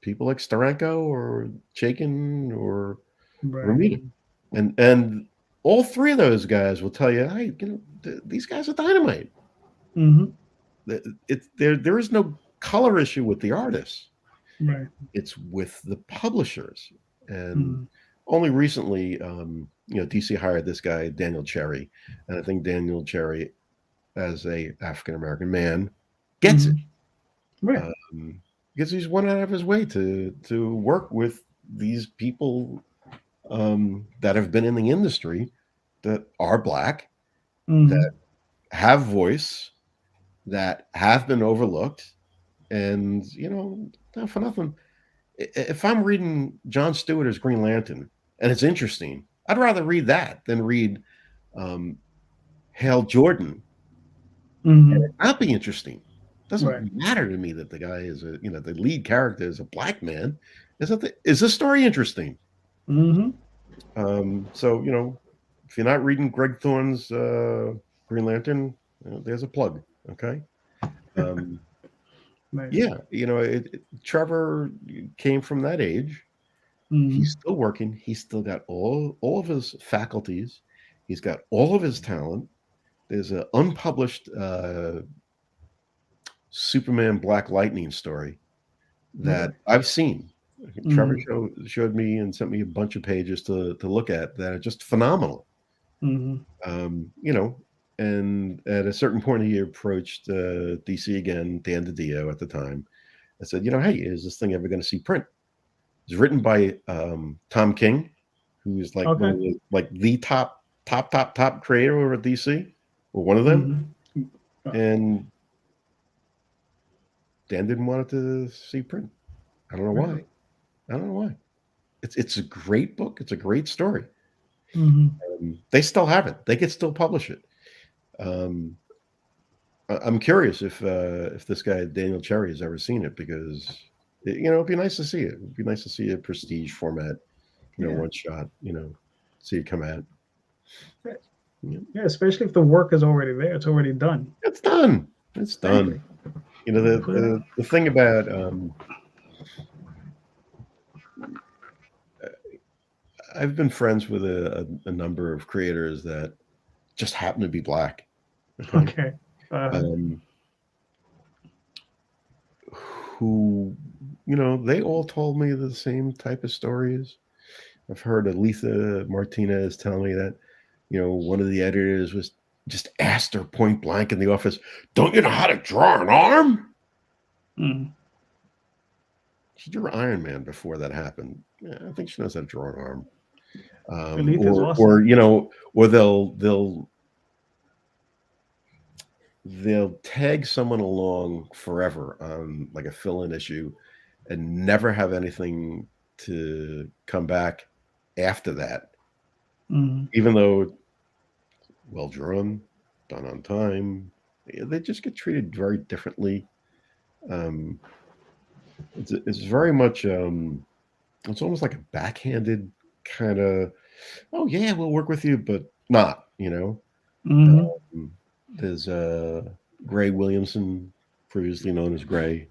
people like Steranko or Chaykin or Romita. And all 3 of those guys will tell you, hey, these guys are dynamite. There is no color issue with the artists. Right. It's with the publishers. And only recently, DC hired this guy, Daniel Cherry. And I think Daniel Cherry, as a African-American man, gets it. Right. Because he's went out of his way to work with these people that have been in the industry, that are Black, that have voice, that have been overlooked. And, not for nothing, if I'm reading John Stewart as Green Lantern and it's interesting, I'd rather read that than read Hal Jordan and it not be interesting. It doesn't matter to me that the guy is the lead character is a Black man. Is the story interesting? So, if you're not reading Greg Thorne's Green Lantern, there's a plug. Okay. Yeah, Trevor came from that age. He's still working. He's still got all of his faculties. He's got all of his talent. There's an unpublished Superman Black Lightning story that I've seen. Trevor showed me and sent me a bunch of pages to look at that are just phenomenal. And at a certain point, he approached DC again, Dan DiDio at the time. I said, hey, is this thing ever going to see print? It's written by Tom King, who's like one of the top creator over at DC, or one of them. And Dan didn't want it to see print. I don't know why. It's a great book. It's a great story. They still have it. They could still publish it. I'm curious if this guy Daniel Cherry has ever seen it, because it'd be nice to see it. It'd be nice to see a prestige format, one shot, see it come out. Yeah, especially if the work is already there. It's already done. It's done. It's done. The thing about I've been friends with a number of creators that just happen to be Black. Okay. Who they all told me the same type of stories. I've heard Aletha Martinez tell me that, one of the editors was just asked her point blank in the office, "Don't you know how to draw an arm?" Mm. She drew Iron Man before that happened. Yeah, I think she knows how to draw an arm. Aletha's Or awesome. or they'll tag someone along forever on like a fill-in issue and never have anything to come back after that, Mm. even though well drawn, done on time. They just get treated very differently. Um, it's very much it's almost like a backhanded kind of, oh yeah, we'll work with you, but not, Mm-hmm. There's Gray Williamson, previously known as Gray.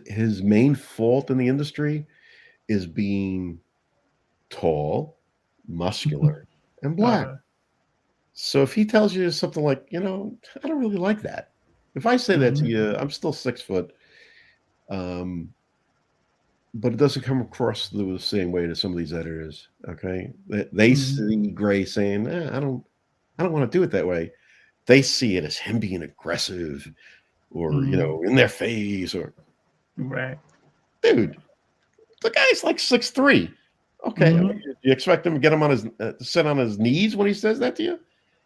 His main fault in the industry is being tall, muscular, and black. So if he tells you something like, I don't really like that. If I say that to you, I'm still 6 foot, but it doesn't come across the same way to some of these editors. Okay, they see Gray saying, I don't want to do it that way. They see it as him being aggressive, or in their face, or Right. dude, the guy's like 6'3". Okay, I mean, you expect him to get him on his sit on his knees when he says that to you?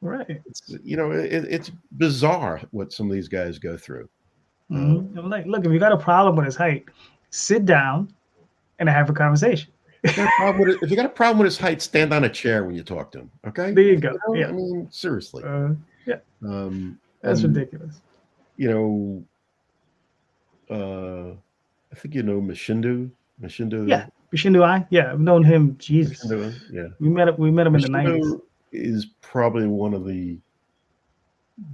Right. It's bizarre what some of these guys go through. I'm like, look, if you got a problem with his height, sit down and have a conversation. If you got a problem with his height, stand on a chair when you talk to him. Okay, There you go. Yeah. I mean, seriously. Yeah. That's And ridiculous. I think Mashindu. Yeah. Bishindu I. Yeah, I've known him. Jesus. Mashindu, yeah. We met him in the 90s. Is probably one of the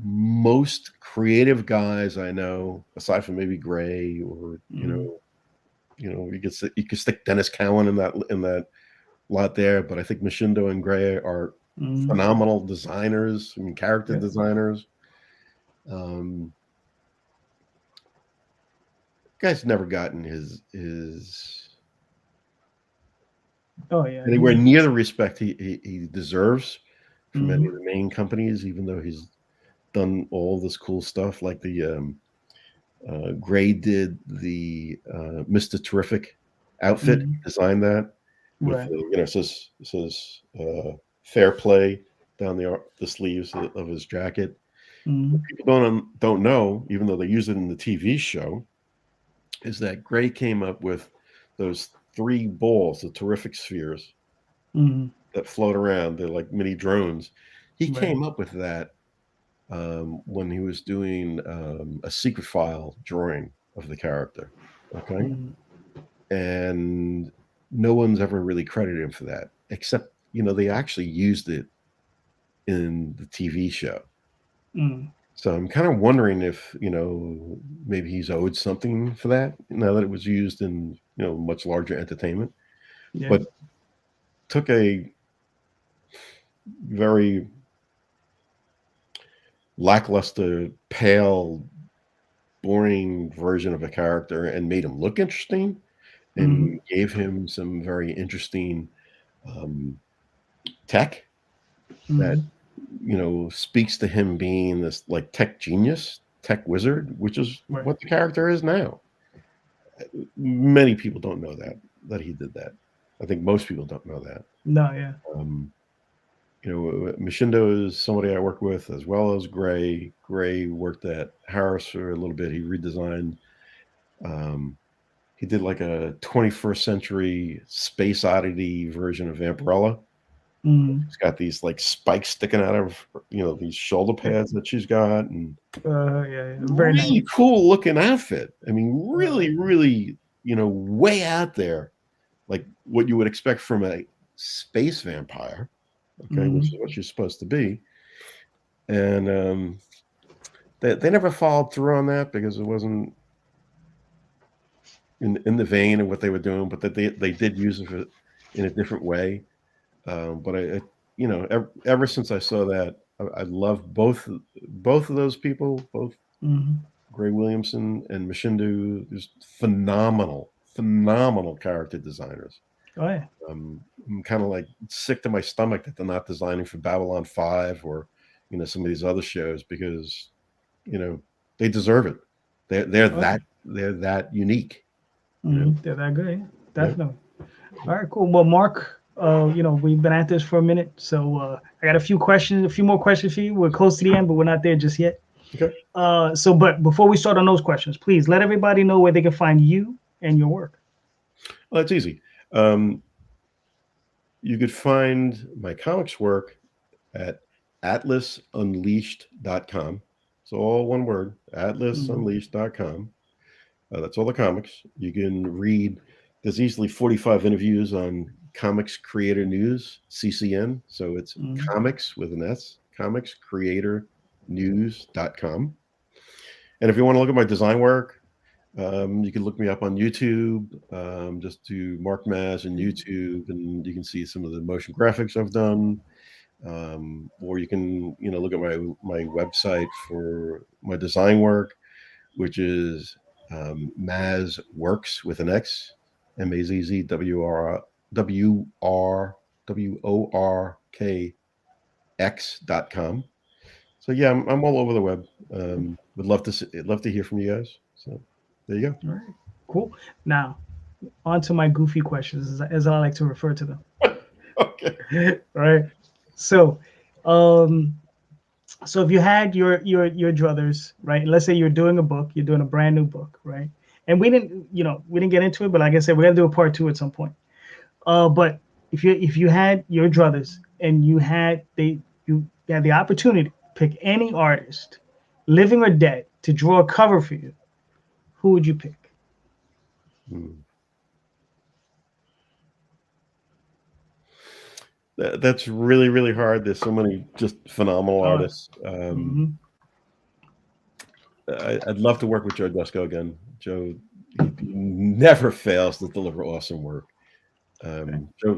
most creative guys I know, aside from maybe Gray, or you could stick Dennis Cowan in that lot there, but I think Machindo and Gray are phenomenal designers, I mean, character designers. Guy's never gotten his anywhere near the respect he deserves from any of the main companies, even though he's done all this cool stuff. Like the Gray did the Mr. Terrific outfit, designed that with it says fair play down the sleeves of his jacket. What people don't know, even though they use it in the TV show, is that Gray came up with those 3 balls, the Terrific spheres that float around. They're like mini drones. He came up with that when he was doing a secret file drawing of the character. Okay. And no one's ever really credited him for that, except, they actually used it in the TV show. So I'm kind of wondering if, maybe he's owed something for that now that it was used in, much larger entertainment. Yeah. But took a very lackluster, pale, boring version of a character and made him look interesting, and gave him some very interesting tech that speaks to him being this like tech genius, tech wizard, which is what the character is now. Many people don't know that he did that. I think most people don't know that. No, yeah. Machindo is somebody I work with, as well as Gray. Gray worked at Harris for a little bit. He redesigned. He did like a 21st century Space Oddity version of Vampirella. She's got these like spikes sticking out of these shoulder pads that she's got, and very really nice. Cool looking outfit. I mean, really, really, way out there, like what you would expect from a space vampire. Okay, which is what you're supposed to be. And they never followed through on that because it wasn't in the vein of what they were doing, but that they did use it in a different way. But ever since I saw that, I love both of those people, both Gray Williamson and Machindu, there's phenomenal character designers. Oh yeah. I'm kind of like sick to my stomach that they're not designing for Babylon 5 or, you know, some of these other shows, because, you know, they deserve it. They're that unique. You know? They're that good. Yeah. Definitely. All right, cool. Well, Mark, you know, we've been at this for a minute, so I got a few more questions for you. We're close to the end, but we're not there just yet. Okay. But before we start on those questions, please let everybody know where they can find you and your work. Well, it's easy. You could find my comics work at atlasunleashed.com. So all one word, atlasunleashed.com. That's all the comics. You can read, there's easily 45 interviews on Comics Creator News, CCN. So it's comics with an S, comicscreatornews.com. And if you want to look at my design work, you can look me up on YouTube. Just do Mark Mazz on YouTube, and you can see some of the motion graphics I've done. Or you can, you know, look at my website for my design work, which is Mazz Works with an X, MazzWorkX.com. So yeah, I'm all over the web. Would love to hear from you guys. So there you go. All right, cool. Now, on to my goofy questions, as I like to refer to them. Okay. All right. So, so if you had your druthers, right? Let's say you're doing a book, you're doing a brand new book, right? And we didn't get into it, but like I said, we're gonna do a part 2 at some point. But if you had your druthers and you had the opportunity to pick any artist, living or dead, to draw a cover for you, who would you pick? That's really, really hard. There's so many just phenomenal artists. I'd love to work with Joe Dusko again. Joe, he never fails to deliver awesome work.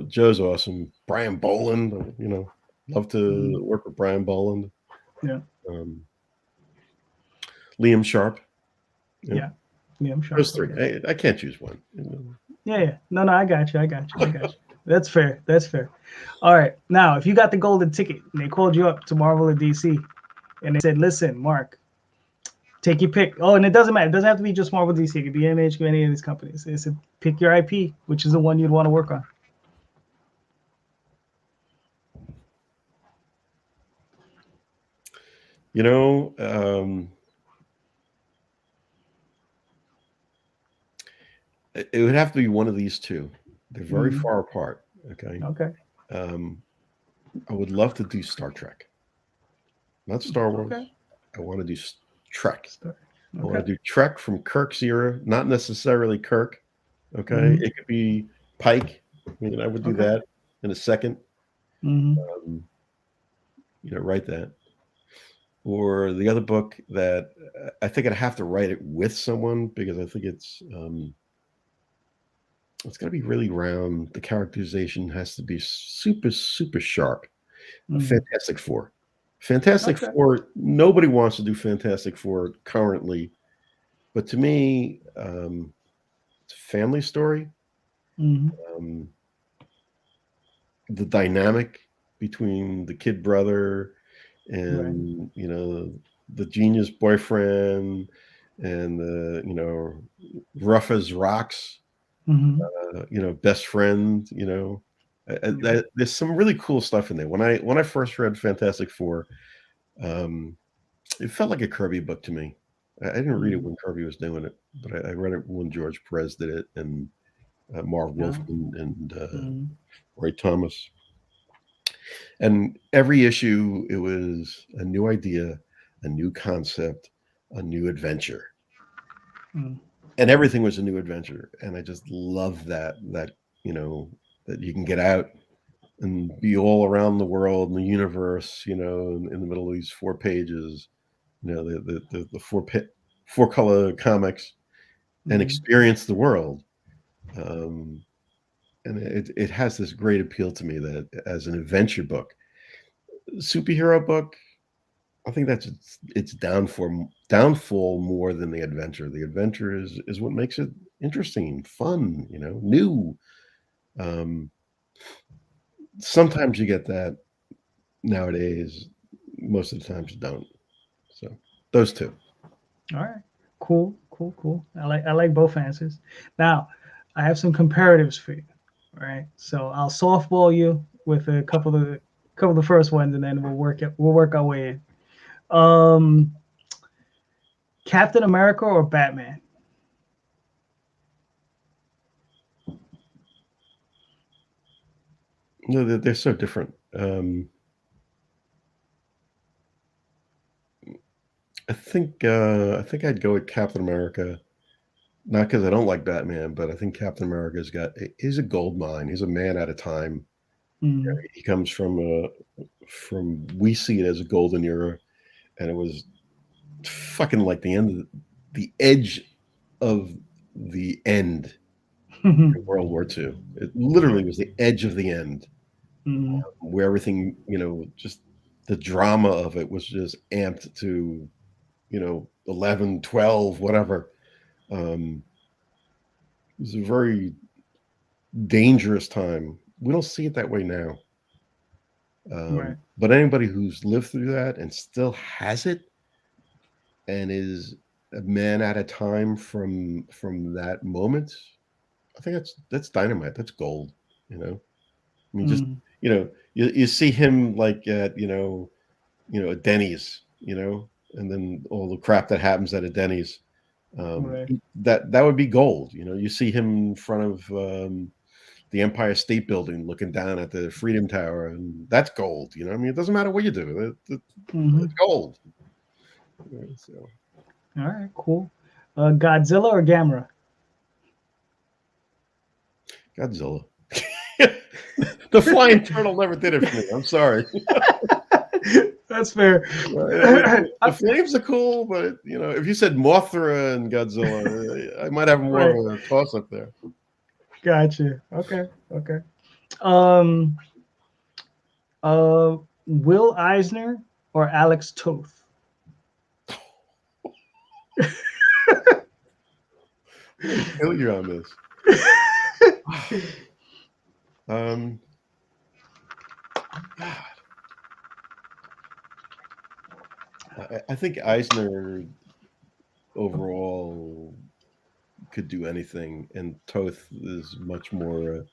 Joe's awesome. Brian Boland, you know, love to work with Brian Boland. Yeah. Liam Sharp. Yeah. Liam Sharp. Those three. I can't choose one. Yeah. No, I got you. That's fair. All right. Now, if you got the golden ticket and they called you up to Marvel or DC and they said, listen, Mark, take your pick. Oh, and it doesn't matter. It doesn't have to be just Marvel, DC. It could be Image, it could be any of these companies. They said, pick your IP, which is the one you'd want to work on. You know, it would have to be one of these two. They're very far apart. Okay. I would love to do Star Trek, not Star Wars. Okay. I want to do Trek. I want to do Trek from Kirk's era, not necessarily Kirk. Okay. It could be Pike. I mean, I would do that in a second. You know, write that. Or the other book that I think I'd have to write it with someone, because I think it's going to be really round. The characterization has to be super, super sharp. Fantastic Four. Fantastic Four, nobody wants to do Fantastic Four currently. But to me, it's a family story. The dynamic between the kid brother and you know, the genius boyfriend, and the, you know, rough as rocks, you know, best friend, you know, there's some really cool stuff in there. When I first read Fantastic Four, it felt like a Kirby book to me. I didn't read it when Kirby was doing it, but I read it when George Perez did it, and Marv Wolfman and Roy Thomas. And every issue, it was a new idea, a new concept, a new adventure. And everything was a new adventure. And I just love that, you know, that you can get out and be all around the world and the universe, you know, in the middle of these 4 pages, you know, the four color comics, and experience the world. And it has this great appeal to me, that as an adventure book. Superhero book, I think that's its downfall more than the adventure. The adventure is what makes it interesting, fun, new. Um, Sometimes you get that nowadays. Most of the times you don't. So those two. All right. Cool. Cool. Cool. I like both answers. Now, I have some comparatives for you. All right. So I'll softball you with a couple of the first ones, and then we'll work our way in. Captain America or Batman? No, they're so different. I think I'd go with Captain America, not because I don't like Batman, but I think Captain he's a gold mine. He's a man at a time. Mm, He comes we see it as a golden era, and it was fucking like the edge of the end in World War II. It literally was the edge of the end, mm, where everything, just the drama of it was just amped to, 11, 12, whatever. It was a very dangerous time. We don't see it that way now. right. But anybody who's lived through that and still has it and is a man at a time from that moment, I think that's dynamite. That's gold. I mean, just Mm, you see him like at at Denny's, and then all the crap that happens at a Denny's. right. That would be gold. You see him in front of the Empire State Building, looking down at the Freedom Tower, and that's gold. I mean, it doesn't matter what you do; Mm-hmm. it's gold. So, All right. Cool. Godzilla or Gamera? Godzilla. The flying turtle never did it for me. I'm sorry. That's fair. The flames are cool, but if you said Mothra and Godzilla, I might have more Right. of a toss up there. Gotcha. Okay. Okay. Um. Will Eisner or Alex Toth? I'm gonna kill you on this. God. I think Eisner overall could do anything, and Toth is much more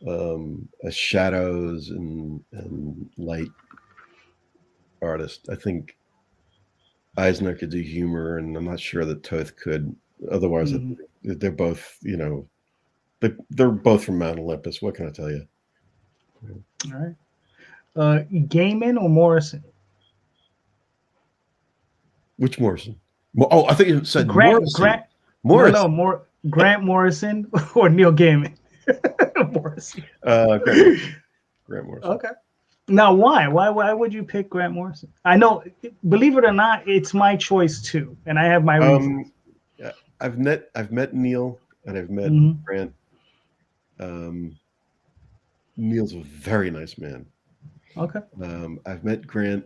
a shadows and light artist. I think Eisner could do humor, and I'm not sure that Toth could. Otherwise, Mhm. they're both, they're both from Mount Olympus. What can I tell you? All right. Gaiman or Morrison? Which Morrison? Oh, I think you said Grant. Morrison. Grant. No, Morrison. no. Grant Morrison or Neil Gaiman? Morrison. Grant Morrison. Okay. Now, why? Why would you pick Grant Morrison? I know, believe it or not, it's my choice too, and I have my reasons. Yeah, I've met Neil and I've met Mm-hmm. Grant. Neil's a very nice man. Okay. I've met Grant,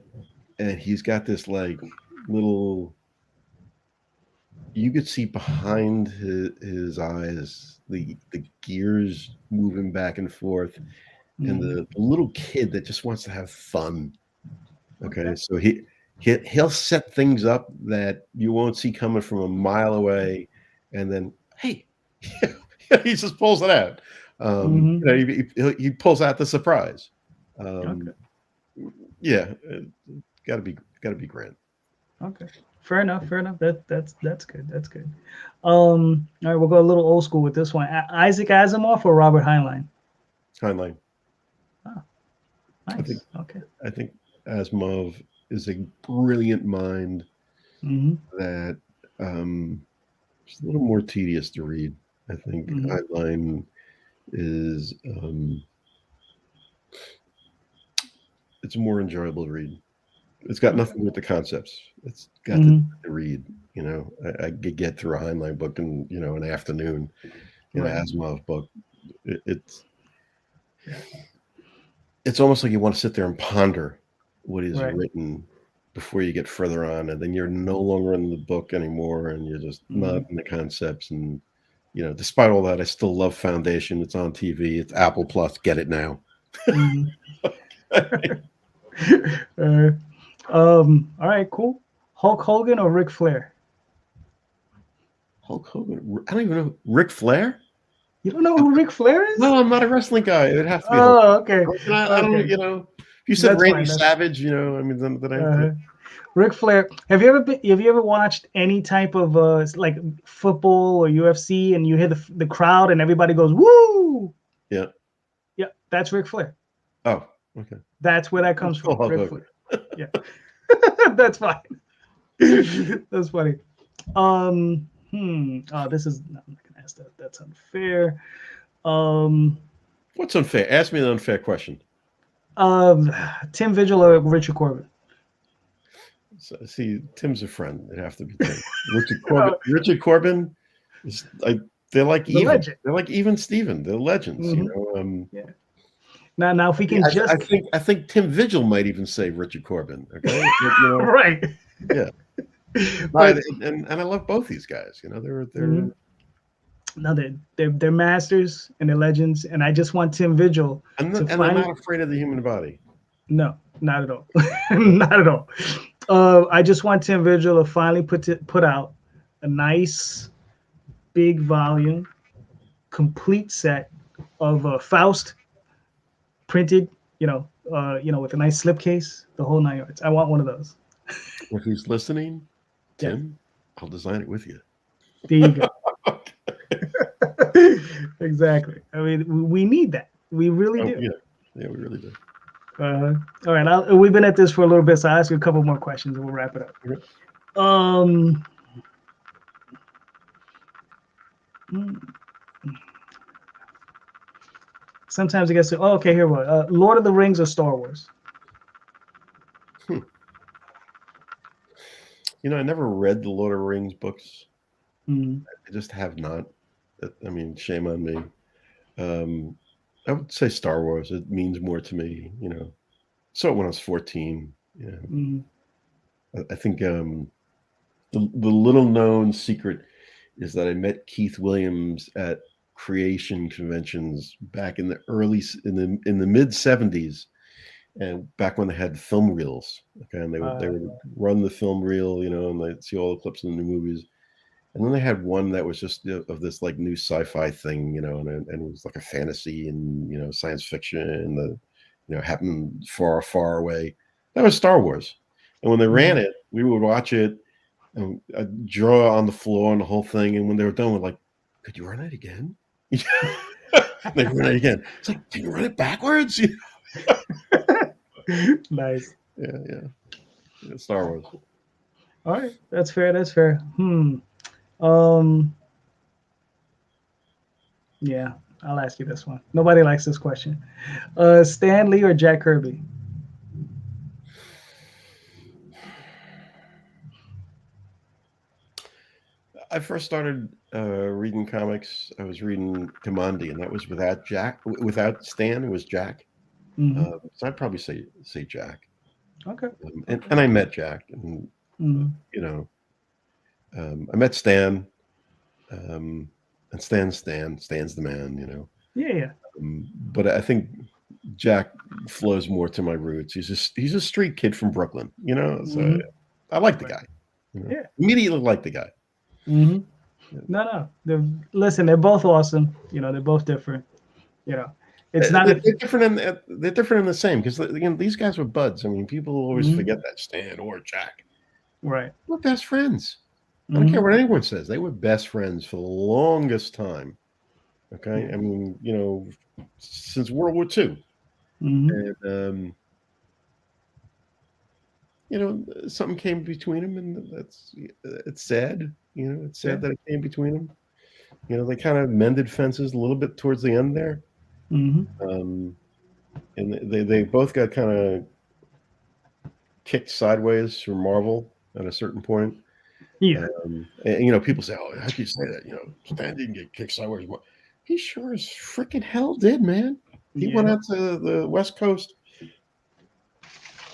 and he's got this like little. You could see behind his eyes the gears moving back and forth, and Mm-hmm. the little kid that just wants to have fun. Okay, Okay. so he'll set things up that you won't see coming from a mile away, and then hey, he just pulls it out. Mm-hmm. He pulls out the surprise. Okay. Yeah, got to be Grant. Okay. Fair enough. Fair enough. That's good. That's good. All right, we'll go a little old school with this one. Isaac Asimov or Robert Heinlein? Timeline. Oh, I think nice. Okay. I think Asimov is a brilliant mind Mm-hmm. that is a little more tedious to read. I think Mm-hmm. Heinlein is it's more enjoyable to read. It's got Okay. nothing with the concepts. It's got Mm-hmm. to read. I could get through a Heinlein book in an afternoon. Right. Asimov book. It's Yeah. it's almost like you want to sit there and ponder what is Right. written. before you get further on, and then you're no longer in the book anymore, and you're just not in the concepts. And despite all that, I still love Foundation. It's on TV. It's Apple Plus. Get it now. All right, cool. Hulk Hogan or Ric Flair? Hulk Hogan. I don't even know. Ric Flair? You don't know who Ric Flair is? No, I'm not a wrestling guy. It'd have to be. Oh, okay. I don't. If you said That's Randy fine. Savage, I mean, then I. Ric Flair. Have you ever watched any type of like football or UFC, and you hear the crowd and everybody goes woo? Yeah. Yeah, that's Ric Flair. Oh, okay. That's where that comes from. Ric Flair. Yeah. That's fine. That's funny. Oh, this is. No, I'm not gonna ask that. That's unfair. What's unfair? Ask me an unfair question. Tim Vigil or Richard Corbin? So, see, Tim's a friend. It'd have to be Tim. Richard Corbin is they're like The even. legend. They're like even Steven. They're legends. Yeah. Now if we can I think Tim Vigil might even say Richard Corbin. Okay. Right. Yeah. And I love both these guys. They're. No, they're masters and they're legends, and I just want Tim Vigil and they're not afraid of the human body. No, not at all. Not at all. I just want Tim Vigil to finally put out a nice big volume, complete set of Faust printed, with a nice slipcase, the whole 9 yards. I want one of those. If he's listening, Tim, I'll design it with you. There you go. Exactly. I mean, we need that. We really do. Yeah, we really do. All right. We've been at this for a little bit, so I'll ask you a couple more questions and we'll wrap it up. Okay. Sometimes it gets to, okay, here we go. Lord of the Rings or Star Wars? I never read the Lord of the Rings books. Mm-hmm. I just have not. I mean, shame on me. I would say Star Wars. It means more to me. Saw it when I was 14. I think the little known secret is that I met Keith Williams at creation conventions back in the mid 70s, and back when they had film reels. Okay, and they would run the film reel, and they'd see all the clips in the new movies. And then they had one that was just of this like new sci-fi thing, and it was like a fantasy and science fiction, and happened far, far away. That was Star Wars. And when they ran it, we would watch it and I'd draw on the floor and the whole thing. And when they were done, we're like, could you run it again? They run it again. It's like, can you run it backwards? Nice. Yeah. Star Wars. All right. That's fair. Yeah, I'll ask you this one. Nobody likes this question. Stan Lee or Jack Kirby? I first started reading comics. I was reading Kamandi, and that was without Stan. It was Jack. So I'd probably say Jack. Okay. And I met Jack, and I met Stan. And Stan's the man. Yeah. But I think Jack flows more to my roots. He's a street kid from Brooklyn. So I like the guy. Yeah. Immediately like the guy. No. They're both awesome. They're both different. It's not. They're different. They're different in the same, because these guys were buds. I mean, people always forget that Stan or Jack. Right. We're best friends. I don't care what anyone says. They were best friends for the longest time. Okay, I mean, since World War II, and something came between them, and it's sad. It's sad that it came between them. They kind of mended fences a little bit towards the end there. And they both got kind of kicked sideways from Marvel at a certain point. Yeah. And people say, "Oh, how can you say that?" Stan didn't get kicked sideways. He sure as freaking hell did, man. He went out to the West Coast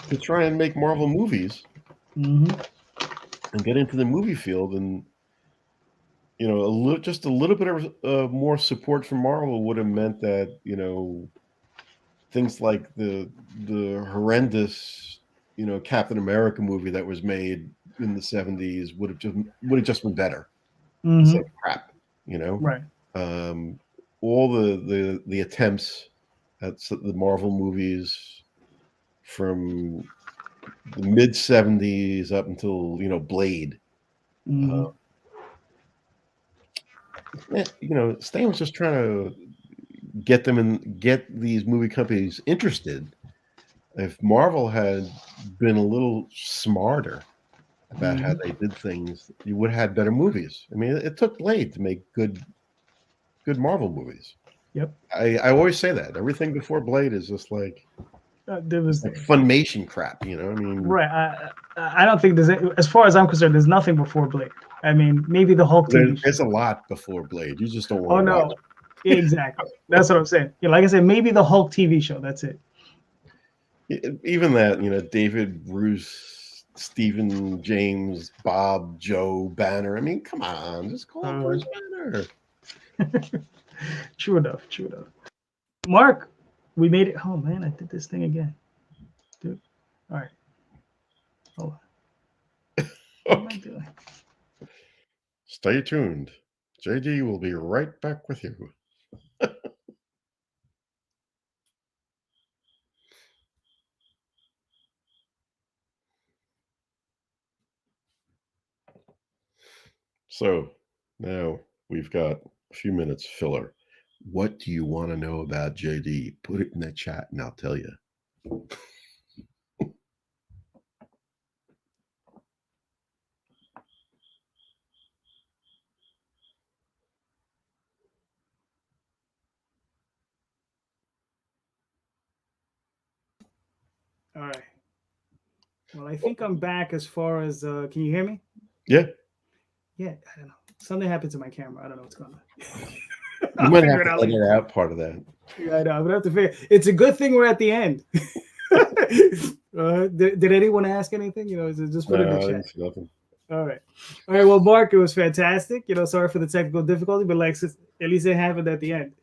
to try and make Marvel movies, and get into the movie field. And you know, just a little bit of more support from Marvel would have meant that, you know, things like the horrendous, you know, Captain America movie that was made in the 70s would have just been better. The same crap, you know. Right. All the attempts at the Marvel movies from the mid 70s up until, you know, Blade. You know, Stan was just trying to get these movie companies interested. If Marvel had been a little smarter about how they did things, you would have had better movies. I mean, it took Blade to make good Marvel movies. Yep. I always say that. Everything before Blade is just like there was like Funimation crap, you know. I mean, right. I don't think there's, as far as I'm concerned, there's nothing before Blade. I mean, maybe the Hulk TV show. There's a lot before Blade. You just don't want to watch it. Exactly. That's what I'm saying. Yeah, like I said, maybe the Hulk TV show. That's it. Even that, you know, David, Bruce, Stephen, James, Bob, Joe, Banner. I mean, come on, just call him Bruce Banner. True enough. Mark, we made it. Oh man, I did this thing again, dude. All right, hold on. What am I doing? Stay tuned. JD will be right back with you. So now we've got a few minutes filler. What do you want to know about JD? Put it in the chat and I'll tell you. All right. Well, I think I'm back as far as, can you hear me? Yeah. Yeah, I don't know. Something happened to my camera. I don't know what's going on. You might have to edit out part of that. Yeah, I know. I'm going to have to figure. It's a good thing we're at the end. Did anyone ask anything? You know, just put it in the chat. Nothing. All right. Well, Mark, it was fantastic. You know, sorry for the technical difficulty, but like at least it happened at the end.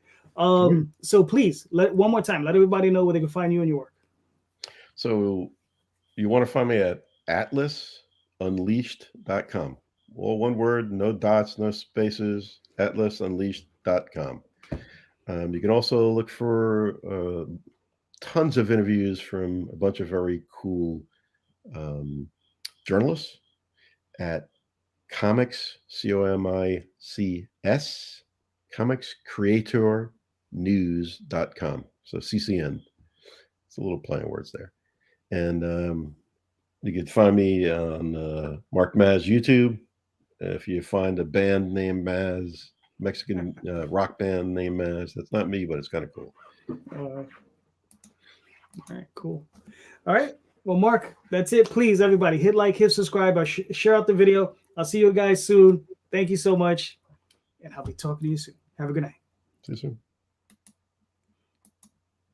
So please, one more time, let everybody know where they can find you and your work. So you want to find me at atlasunleashed.com. All one word, no dots, no spaces, atlasunleashed.com. You can also look for tons of interviews from a bunch of very cool journalists at Comics, COMICS, comicscreatornews.com. So CCN. It's a little play on words there. And you can find me on Mark Mazz YouTube. If you find a band named Mazz, Mexican rock band named Mazz, that's not me, but it's kind of cool. All right, cool. All right. Well, Mark, that's it. Please, everybody, hit like, hit subscribe, or share out the video. I'll see you guys soon. Thank you so much. And I'll be talking to you soon. Have a good night. See you soon.